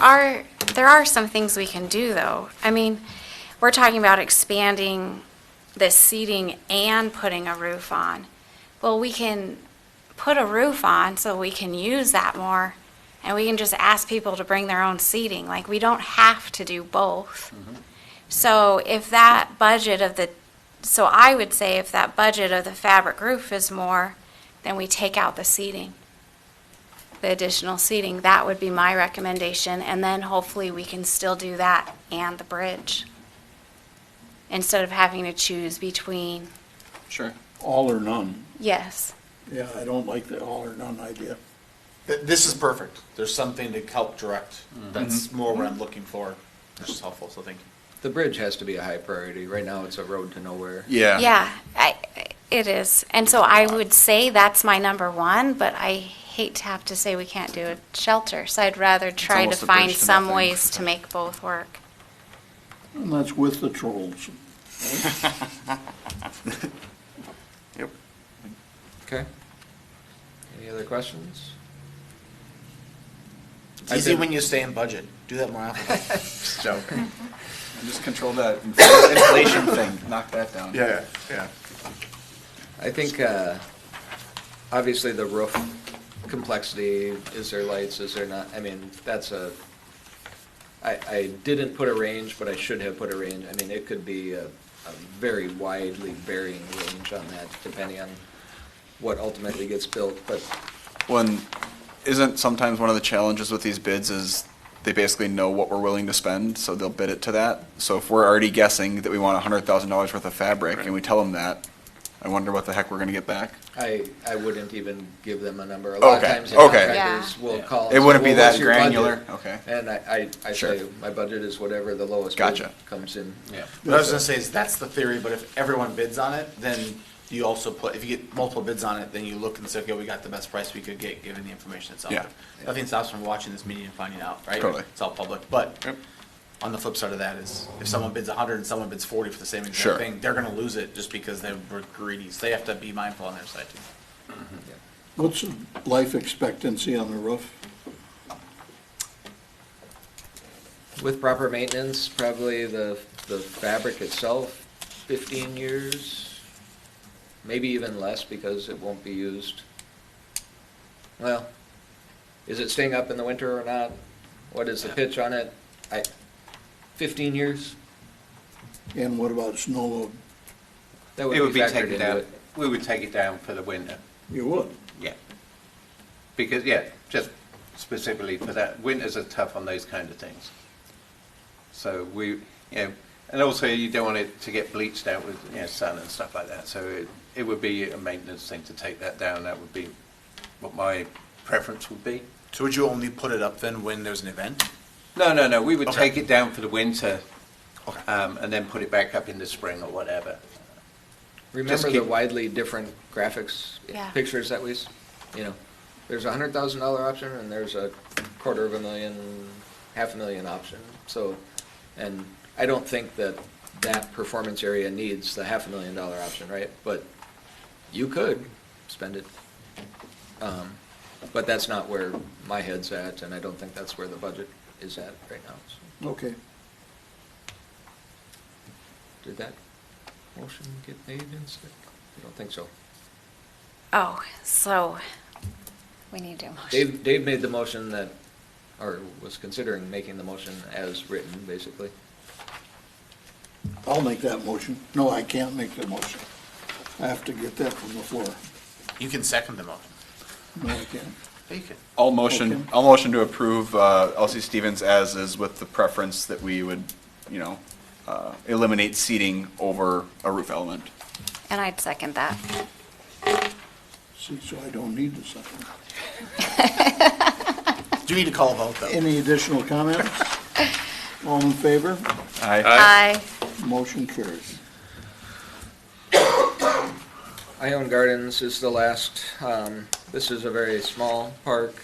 are some things we can do, though. I mean, we're talking about expanding the seating and putting a roof on. Well, we can put a roof on so we can use that more, and we can just ask people to bring their own seating. Like, we don't have to do both. So if that budget of the, so I would say if that budget of the fabric roof is more, then we take out the seating, the additional seating. That would be my recommendation, and then hopefully we can still do that and the bridge, instead of having to choose between, Sure. All or none. yes. Yeah, I don't like the all or none idea. This is perfect. There's something to help direct. That's more what I'm looking for, which is helpful, so thank you. The bridge has to be a high priority. Right now, it's a road to nowhere. Yeah. Yeah, it is. And so I would say that's my number one, but I hate to have to say we can't do a shelter. So I'd rather try to almost a find bridge to some nothing. ways to make both work. And that's with the trolls. Yep. Okay. Any other questions? It's easy when you stay in budget. Do that more often. Just joking. Just control that inflation thing. Knock that down. Yeah. I think, obviously, the roof complexity, is there lights, is there not? I mean, I didn't put a range, but I should have put a range. I mean, it could be a very widely varying range on that, depending on what ultimately gets built, but Isn't sometimes one of the challenges with these bids is they basically know what we're willing to spend, so they'll bid it to that. So if we're already guessing that we want $100,000 worth of fabric and we tell them that, I wonder what the heck we're gonna get back. I wouldn't even give them a number. A lot of Okay, times the okay. contractors will call. It and say, wouldn't be "Well, that what's your budget?" granular? Okay. And I Sure. say, my budget is whatever the lowest bid Gotcha. comes in. Yeah. What I was gonna say is that's the theory, but if everyone bids on it, then you also if you get multiple bids on it, then you look and say, okay, we got the best price we could get given the information that's out Yeah. there. Nothing stops from watching this meeting and finding out, right? Totally. It's all public, but Yep. on the flip side of that is if someone bids 100 and someone bids 40 for the same Sure. exact thing, they're gonna lose it just because they were greedy. So they have to be mindful on their side too. What's the life expectancy on the roof? With proper maintenance, probably the fabric itself, 15 years, maybe even less because it won't be used. Well, is it staying up in the winter or not? What is the pitch on it? 15 years? And what about snow load? That It would be factored taken into down, it. we would take it down for the winter, You would? yeah. Because, yeah, just specifically for that, winters are tough on those kind of things. So and also you don't want it to get bleached out with, sun and stuff like that. So it would be a maintenance thing to take that down. That would be what my preference would be. So would you only put it up then when there's an event? No, we would Okay. take it down for the winter, Okay. and then put it back up in the spring or whatever. Remember keep- the widely different graphics, Yeah. pictures that there's a $100,000 option and there's a $250,000, $500,000 option. So, and I don't think that performance area needs the $500,000 option, right? But you could spend it. But that's not where my head's at, and I don't think that's where the budget is at right now. So, Okay. did that motion get made instead? I don't think so. Oh, so we need to motion. Dave made the motion or was considering making the motion as written, basically. I'll make that motion. No, I can't make the motion. I have to get that from the floor. You can second the motion. No, I can't. Yeah, you can. Okay. I'll motion to approve Elsie Stevens as is with the preference that we would eliminate seating over a roof element. And I'd second that. See, so I don't need the second. Do you need to call a vote, though? Any additional comments? All in favor? Aye. Motion carries. Ione Gardens is the last. This is a very small park,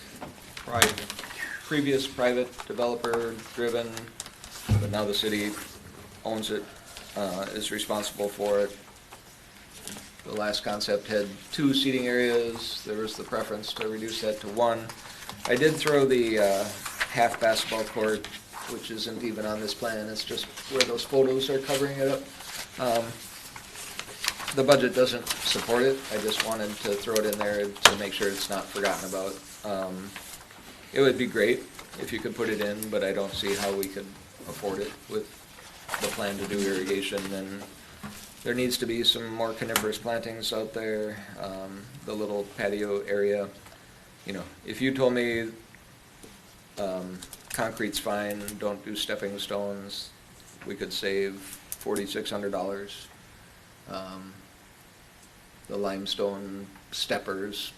previous private developer driven, but now the city owns it, is responsible for it. The last concept had 2 seating areas. There was the preference to reduce that to 1. I did throw the half basketball court, which isn't even on this plan. It's just where those photos are covering it up. The budget doesn't support it. I just wanted to throw it in there to make sure it's not forgotten about. It would be great if you could put it in, but I don't see how we could afford it with the plan to do irrigation. And there needs to be some more coniferous plantings out there. The little patio area, if you told me concrete's fine, don't do stepping stones, we could save $4,600. The limestone steppers,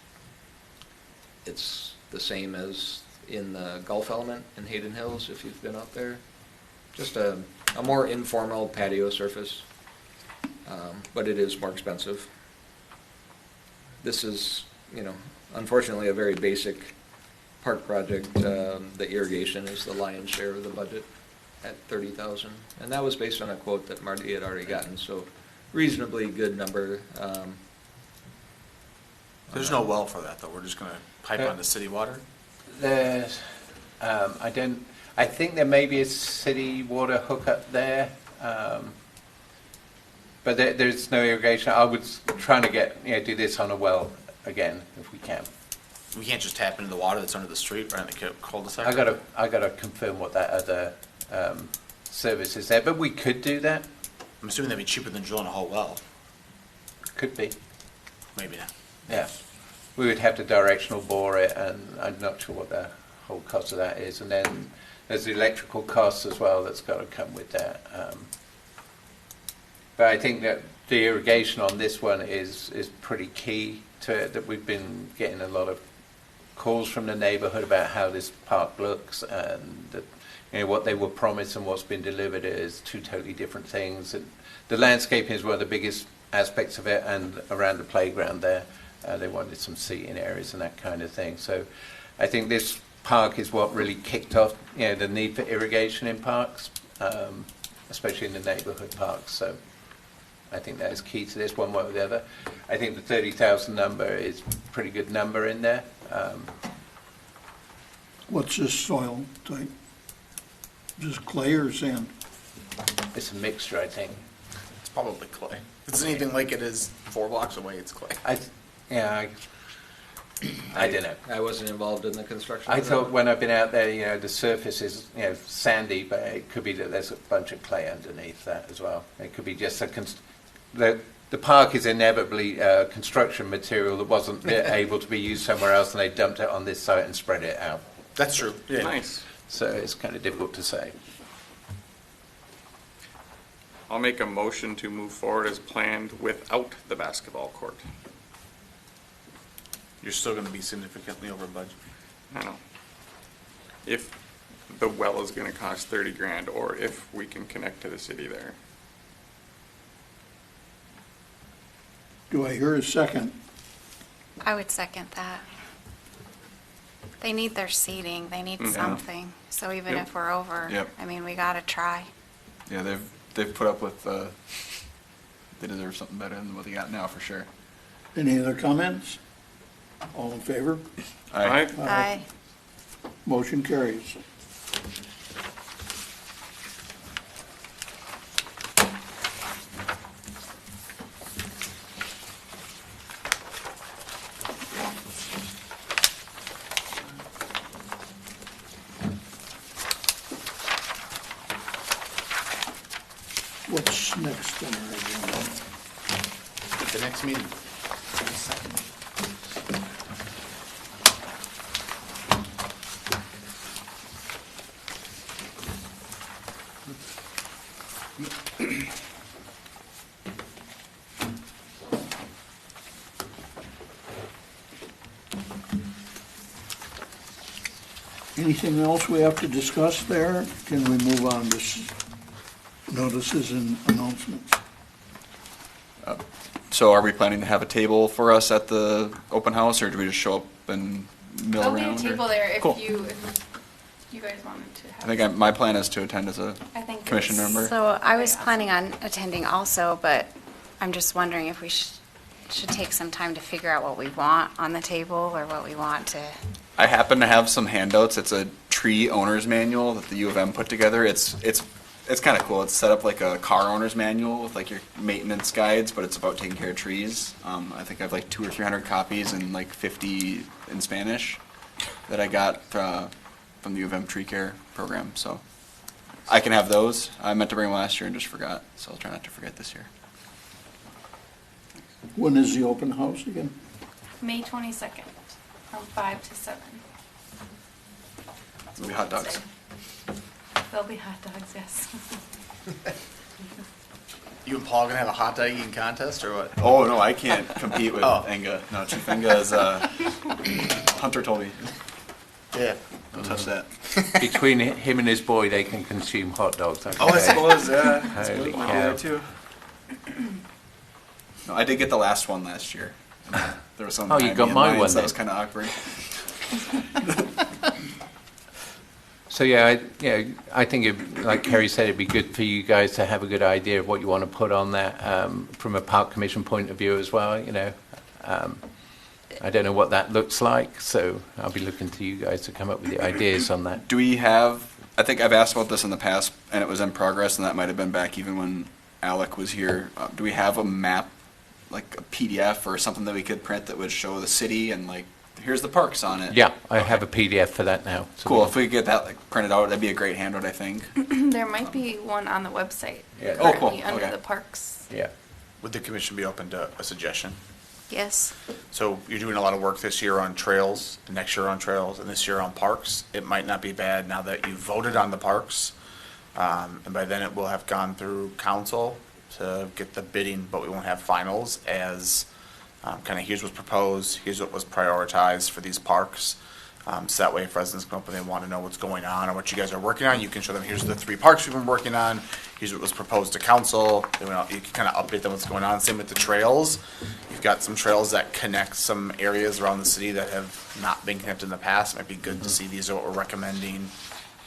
it's the same as in the Gulf Element in Hayden Hills, if you've been out there. Just a more informal patio surface, but it is more expensive. This is, unfortunately a very basic park project. The irrigation is the lion's share of the budget at $30,000, and that was based on a quote that Marty had already gotten, so reasonably good number. There's no well for that, though. We're just going to pipe onto city water? There's, I think there may be a city water hookup there, but there's no irrigation. I was trying to do this on a well again, if we can. We can't just tap into the water that's under the street right in the cul-de-sac? I gotta confirm what that other service is there, but we could do that. I'm assuming that'd be cheaper than drilling a whole well. Could be. Maybe not. Yeah, we would have to directional bore it, and I'm not sure what the whole cost of that is. And then there's the electrical costs as well that's got to come with that. But I think that the irrigation on this one is pretty key to it, that we've been getting a lot of calls from the neighbourhood about how this park looks, and that, what they were promised and what's been delivered is 2 totally different things. And the landscaping is one of the biggest aspects of it, and around the playground there. They wanted some seating areas and that kind of thing. So I think this park is what really kicked off the need for irrigation in parks, especially in the neighbourhood parks. So I think that is key to this, one way or the other. I think the 30,000 number is a pretty good number in there. What's this soil type? Just clay or sand? It's a mixture, I think. It's probably clay. If it's anything like it is 4 blocks away, it's clay. I don't know. I wasn't involved in the construction. I thought when I've been out there, the surface is sandy, but it could be that there's a bunch of clay underneath that as well. It could be just the park is inevitably construction material that wasn't able to be used somewhere else, and they dumped it on this site and spread it out. That's true. Yeah. Nice. So it's kind of difficult to say. I'll make a motion to move forward as planned without the basketball court. You're still going to be significantly over budget. I know. If the well is going to cost 30 grand, or if we can connect to the city there. Do I hear a second? I would second that. They need their seating, they need something. So even Yep. if we're over, Yep. we gotta try. Yeah, they've put up with, they deserve something better than what they got now, for sure. Any other comments? All in favor? Aye. Aye. Motion carries. What's next on our agenda? At the next meeting. Anything else we have to discuss there? Can we move on to notices and announcements? So are we planning to have a table for us at the open house, or do we just show up and mill There'll around? be a table or? there if Cool. you guys wanted to have. I think my plan is to attend as a I think commission it's- member. So I was Okay, planning on attending also, but I'm just wondering if we should take some time to figure out what we want on the table or what we want to. I happen to have some handouts. It's a tree owner's manual that the U of M put together. It's kind of cool. It's set up like a car owner's manual with like your maintenance guides, but it's about taking care of trees. I think I have like 200 or 300 copies and like 50 in Spanish that I got from the U of M tree care program. So I can have those. I meant to bring them last year and just forgot, so I'll try not to forget this year. When is the open house again? May 22nd, from 5 to 7. It'll be hot dogs. There'll be hot dogs, yes. You and Paul gonna have a hot dog eating contest or what? Oh, no, I can't compete with Oh. Enga. No, Chief Enga is, Hunter told me, Yeah. don't touch that. Between him and his boy, they can consume hot dogs. Oh, I suppose, yeah. Holy One cow. there too. No, I did get the last one last year. There was some. Oh, you behind got me in my line, one so then. that was kind of awkward. So yeah, I think, like Kerry said, it'd be good for you guys to have a good idea of what you want to put on that from a park commission point of view as well. I don't know what that looks like, so I'll be looking to you guys to come up with the ideas on that. Do we have? I think I've asked about this in the past, and it was in progress, and that might have been back even when Alec was here. Do we have a map, like a PDF or something that we could print that would show the city and like here's the parks on it? Yeah, I have a PDF for that now. So Cool. If we could get that like printed out, that'd be a great handout, I think. There might be one on the website. Yeah. Oh, cool. currently Under Okay. the parks. Yeah. Would the commission be open to a suggestion? Yes. So you're doing a lot of work this year on trails, next year on trails, and this year on parks. It might not be bad now that you voted on the parks. And by then it will have gone through council to get the bidding, but we won't have finals as kind of here's what's proposed, here's what was prioritized for these parks. So that way if residents come up and they want to know what's going on or what you guys are working on, you can show them, here's the 3 parks we've been working on, here's what was proposed to council. You can kind of update them what's going on. Same with the trails. You've got some trails that connect some areas around the city that have not been connected in the past. It might be good to see these are what we're recommending,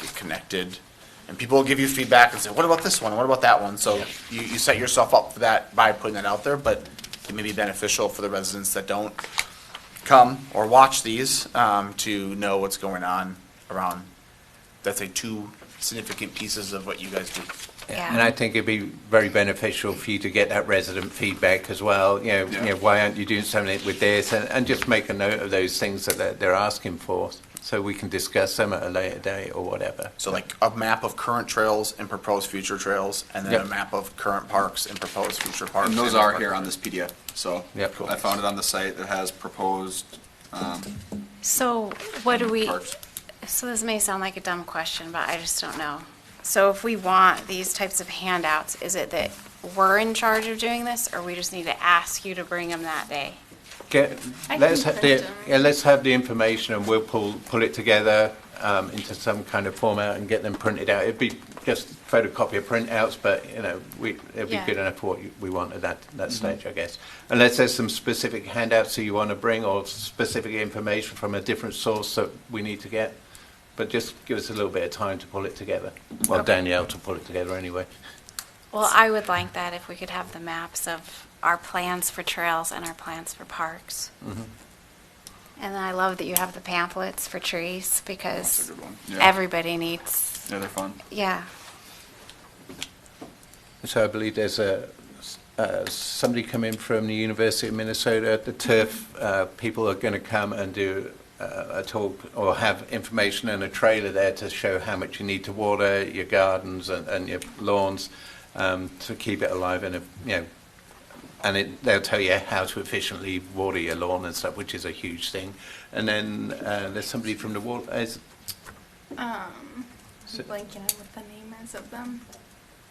get connected. And people will give you feedback and say, what about this one? What about that one? So you set yourself up for that by putting that out there, but it may be beneficial for the residents that don't come or watch these to know what's going on around, let's say, 2 significant pieces of what you guys do. Yeah. And I think it'd be very beneficial for you to get that resident feedback as well. Yeah. Why aren't you doing something with this? And just make a note of those things that they're asking for, so we can discuss them at a later date or whatever. So like a map of current trails and proposed future trails, and then Yep. a map of current parks and proposed future parks. And those are here on this PDF. So Yep. Cool. I found it on the site that has proposed So what do we, parks. so this may sound like a dumb question, but I just don't know. So if we want these types of handouts, is it that we're in charge of doing this, or we just need to ask you to bring them that day? Let's can have print them. let's have the information, and we'll pull it together into some kind of format and get them printed out. It'd be just photocopy printouts, but it'd be Yeah. good enough for what we want at that stage, I guess. Unless there's some specific handouts that you want to bring, or specific information from a different source that we need to get. But just give us a little bit of time to pull it together. Well, Okay. Danielle to pull it together anyway. Well, I would like that if we could have the maps of our plans for trails and our plans for parks. Mm-hmm. And then I love that you have the pamphlets for trees, That's because a good one. Yeah. everybody needs, Yeah, they're fun. yeah. So I believe there's somebody coming from the University of Minnesota. The turf people are going to come and do a talk or have information and a trailer there to show how much you need to water your gardens and your lawns to keep it alive. And they'll tell you how to efficiently water your lawn and stuff, which is a huge thing. And then there's somebody from the water. So- Blanking on what the name is of them.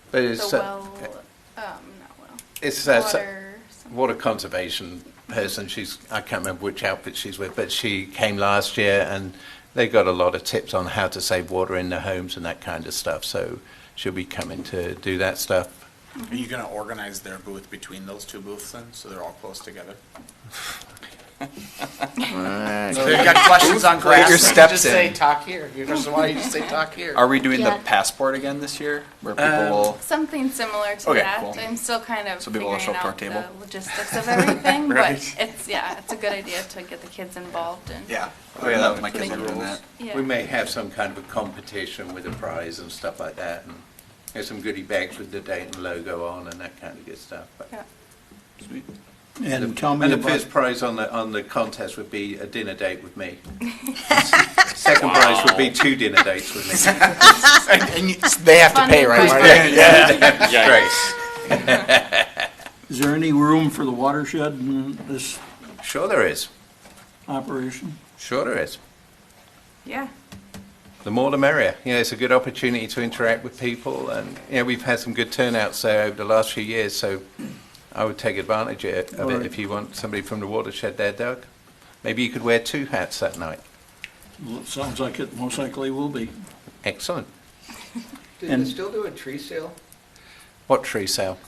But The it's well, not well. it's Water. water conservation person. I can't remember which outfit she's with, but she came last year, and They've got a lot of tips on how to save water in their homes and that kind of stuff. So she'll be coming to do that stuff. Are you gonna organize their booth between those two booths then, so they're all close together? So they've got questions on grass, your you steps just say, in. talk here. Here's why you just say, talk here. Are we doing the Yeah. passport again this year, where people will? Something similar to Okay, that. cool. I'm still kind of So people will show figuring up to our out table? the logistics of everything, Right. but it's a good idea to get the kids involved and Yeah. Oh yeah, my kids are doing that. Yeah. We may have some kind of a competition with a prize and stuff like that. And there's some goodie bags with the Dayton logo on and that kind of good stuff. But Yeah. Sweet. And tell me and the about, first prize on the contest would be a dinner date with me. Second prize would be 2 dinner dates with me. And they have to pay, right? Fundraiser. Yeah. Great. is there any room for the watershed in this Sure there is. operation? Sure there is. Yeah. The more the merrier. It's a good opportunity to interact with people, and we've had some good turnouts there over the last few years, so I would take advantage of it Right. if you want somebody from the watershed there, Doug. Maybe you could wear 2 hats that night. Well, it sounds like it most likely will be. Excellent. Do And- they still do a tree sale? What tree sale?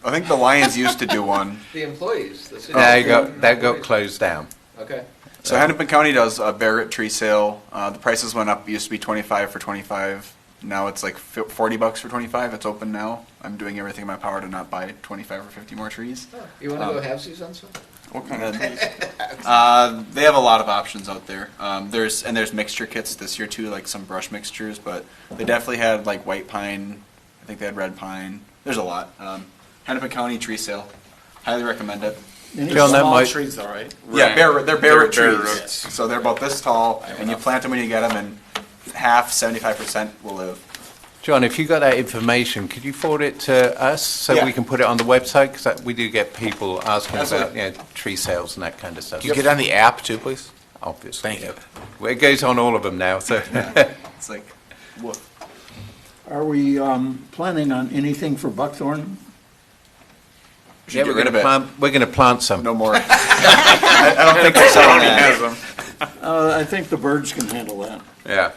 I think the Lions used to do one. The employees, the city. that got employees. closed down. Okay. So Hennepin County does a Barrett tree sale. The prices went up. It used to be 25 for 25. Now it's like $40 for 25. It's open now. I'm doing everything in my power to not buy 25 or 50 more trees. You want to go have seas on some? What kind of trees? They have a lot of options out there. There's mixture kits this year too, like some brush mixtures. But they definitely had like white pine. I think they had red pine. There's a lot. Hennepin County tree sale. Highly recommend it. John, that Small might- trees though, right? Yeah, they're They're Barrett bare trees. roots. So they're about this tall, and you plant them when you get them, and 75% will live. John, if you got that information, could you forward it to us so Yeah. we can put it on the website? Because we do get people asking Absolutely. about tree sales and that kind of stuff. Can you get on the app too, please? Obviously. Thank you. Well, it goes on all of them now, so. It's like, woof. Are we planning on anything for buckthorn? We should get rid of it. We're going to plant some. No more. I don't think we're selling Has that. them. I think the birds can handle that. Yeah.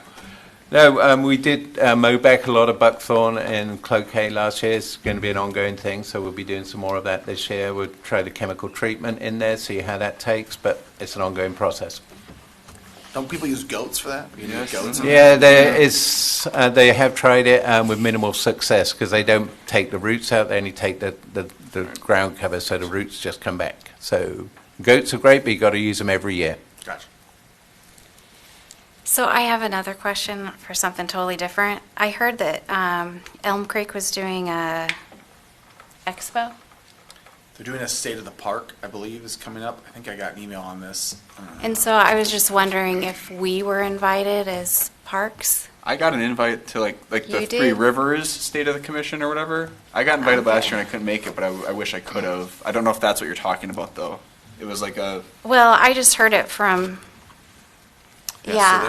No, we did mow back a lot of buckthorn and cloquet last year. It's going to be an ongoing thing, so we'll be doing some more of that this year. We'll try the chemical treatment in there, see how that takes, but it's an ongoing process. Don't people use goats for that? You Yes. need goats. Yeah, there is. They have tried it with minimal success because they don't take the roots out; they only take the ground cover, so the roots just come back. So goats are great, but you got to use them every year. Gotcha. So I have another question for something totally different. I heard that Elm Creek was doing a expo. They're doing a state of the park, I believe, is coming up. I think I got an email on this. And so I was just wondering if we were invited as parks. I got an invite to like the You Three did? Rivers State of the Commission or whatever. I got invited last year and I couldn't make it, but I wish I could have. I don't know if that's what you're talking about though. It was like a Well, I just heard it from,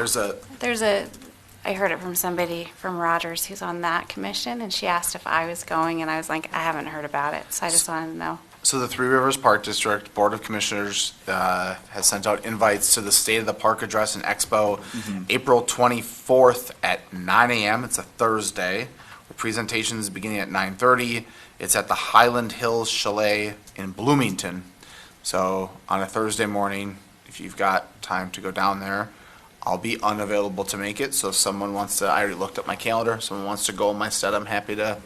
So I heard it from somebody from Rogers who's on that commission, and she asked if I was going, and I was like, I haven't heard about it, so I just wanted to know. So the Three Rivers Park District Board of Commissioners has sent out invites to the State of the Park Address and Expo, April 24th at 9 a.m. It's a Thursday. The presentation is beginning at 9:30. It's at the Highland Hills Chalet in Bloomington. So on a Thursday morning, if you've got time to go down there, I'll be unavailable to make it. So if someone wants to, I already looked at my calendar. If someone wants to go in my stead, I'm happy to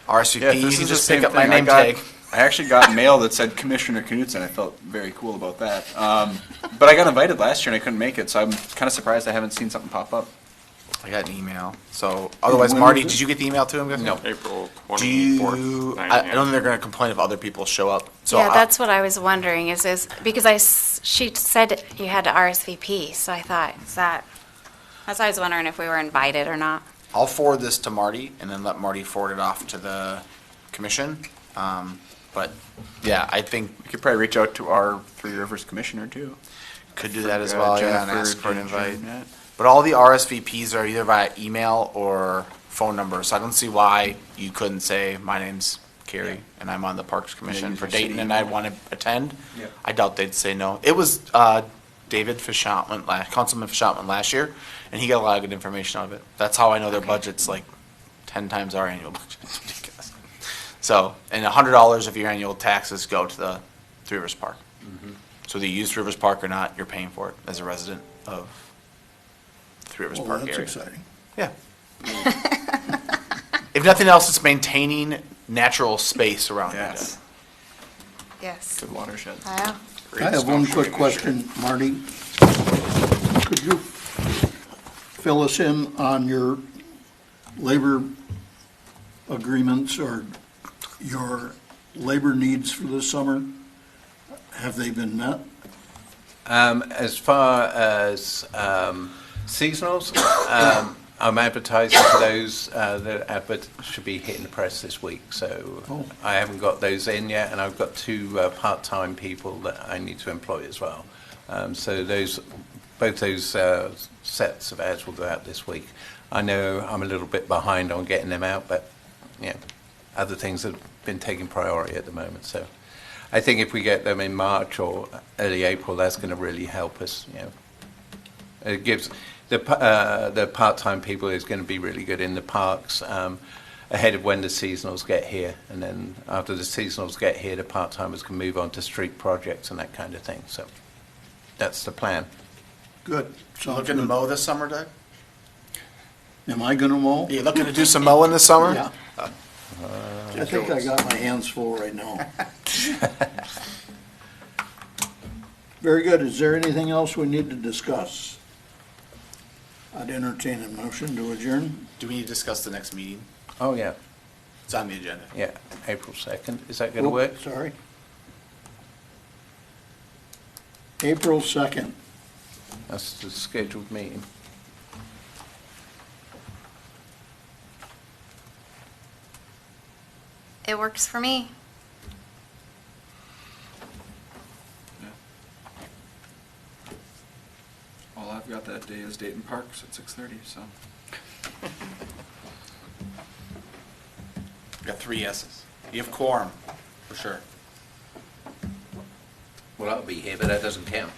RSVP. yeah. You This can is the just same pick up my thing. name tag. I actually got mail that said Commissioner Knudsen. I felt very cool about that. But I got invited last year and I couldn't make it, so I'm kind of surprised I haven't seen something pop up. I got an email. So otherwise, when Marty, is it? did you get the email too? No. April Do you? 24th. 9 I a.m. don't think they're going to complain if other people show up. So Yeah, I- that's what I was wondering, is because she said you had to RSVP, so I thought, that's why I was wondering if we were invited or not. I'll forward this to Marty and then let Marty forward it off to the commission. But yeah, I think We could probably reach out to our Three Rivers Commissioner too. could do that as well. Yeah, and Jennifer, ask for an invite. Jeanette. But all the RSVPs are either via email or phone number. So I don't see why you couldn't say my name's Carrie and I'm on the Parks Commission use for your city Dayton and I email. want to attend. Yeah. I doubt they'd say no. It was David Fischont Councilman Fischont went last year, and he got a lot of good information out of it. That's how I know their budget's like 10 times our annual budget. It's ridiculous. So, and $100 of your annual taxes go to the Three Rivers Park. So whether you use Three Rivers Park or not, you're paying for it as a resident of the Three Rivers Well, Park that's area. exciting. Yeah. If nothing else, it's maintaining natural space around Yes. it. Yes. Good watershed. Wow. I have one quick question, Marty. Could you fill us in on your labor agreements or your labor needs for this summer? Have they been met? As far as seasonals, I'm advertising for those. The advert should be hitting the press this week, so Oh. I haven't got those in yet, and I've got 2 part-time people that I need to employ as well. So both those sets of ads will go out this week. I know I'm a little bit behind on getting them out, but other things have been taking priority at the moment. So I think if we get them in March or early April, that's going to really help us. It gives the part-time people is going to be really good in the parks ahead of when the seasonals get here, and then after the seasonals get here, the part-timers can move on to street projects and that kind of thing. So that's the plan. Good. Sounds Looking to good. mow this summer, Doug? Am I gonna mow? Are you looking to do some mowing this summer? Yeah. I think I got my hands full right now. Very good. Is there anything else we need to discuss? I'd entertain a motion to adjourn. Do we need to discuss the next meeting? Oh, yeah. It's on the agenda. Yeah, April 2nd. Is that going to Oh, work? Sorry. April 2nd. That's the scheduled meeting. It works for me. All I've got that day is Dayton Parks at 6:30, so. Got 3 yeses. You have quorum, for sure. Well, I'll be here, but that doesn't count.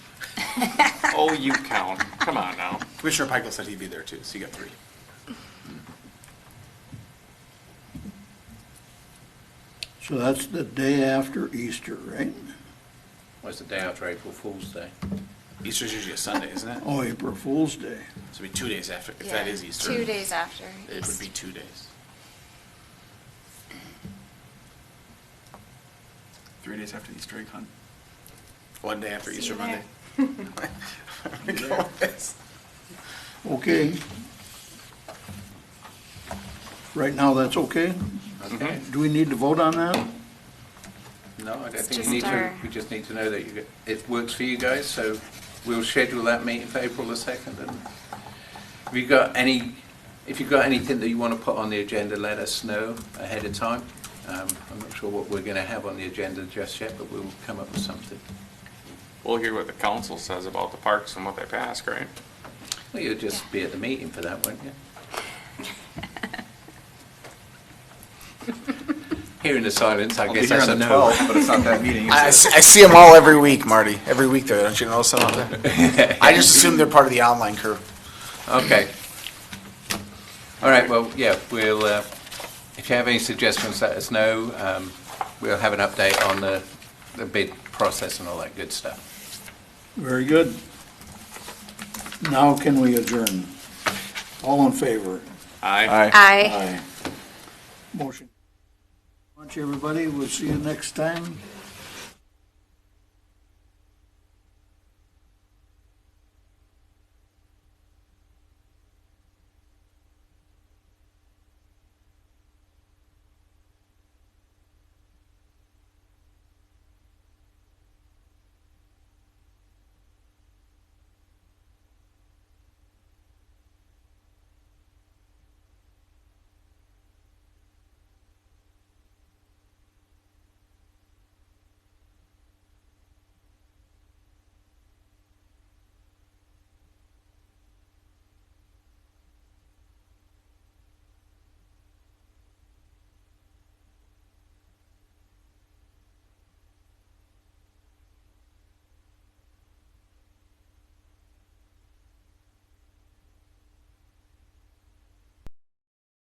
Oh, you count. Come on now. Commissioner Peichel said he'd be there too, so you got 3. So that's the day after Easter, right? What's the day after April Fool's Day? Easter's usually a Sunday, isn't it? Oh, April Fool's Day. So it'd be 2 days after, if that Yeah, is Easter. 2 days after It would be Easter. 2 days. 3 days after the Easter egg hunt. 1 day after See Easter you Monday. Okay. Right now, that's okay? Okay. Do we need to vote on that? No, I don't It's think just you need to. our- We just need to know that it works for you guys, so we'll schedule that meeting for April the 2nd. And if you've got anything that you want to put on the agenda, let us know ahead of time. I'm not sure what we're going to have on the agenda just yet, but we'll come up with something. We'll hear what the council says about the parks and what they pass, right? Well, you'll just be at the meeting for that, won't you? Hearing the silence, I I'll guess be here that's on a the no. 12th, but it's not that meeting. I is it? see them all every week, Marty. Every week there, don't you notice them out there? I just assume they're part of the online crew. Okay. All right, well, yeah, we'll, if you have any suggestions, let us know. We'll have an update on the bid process and all that good stuff. Very good. Now can we adjourn? All in favor? Aye. Aye. Aye. Motion. Much, everybody. We'll see you next time.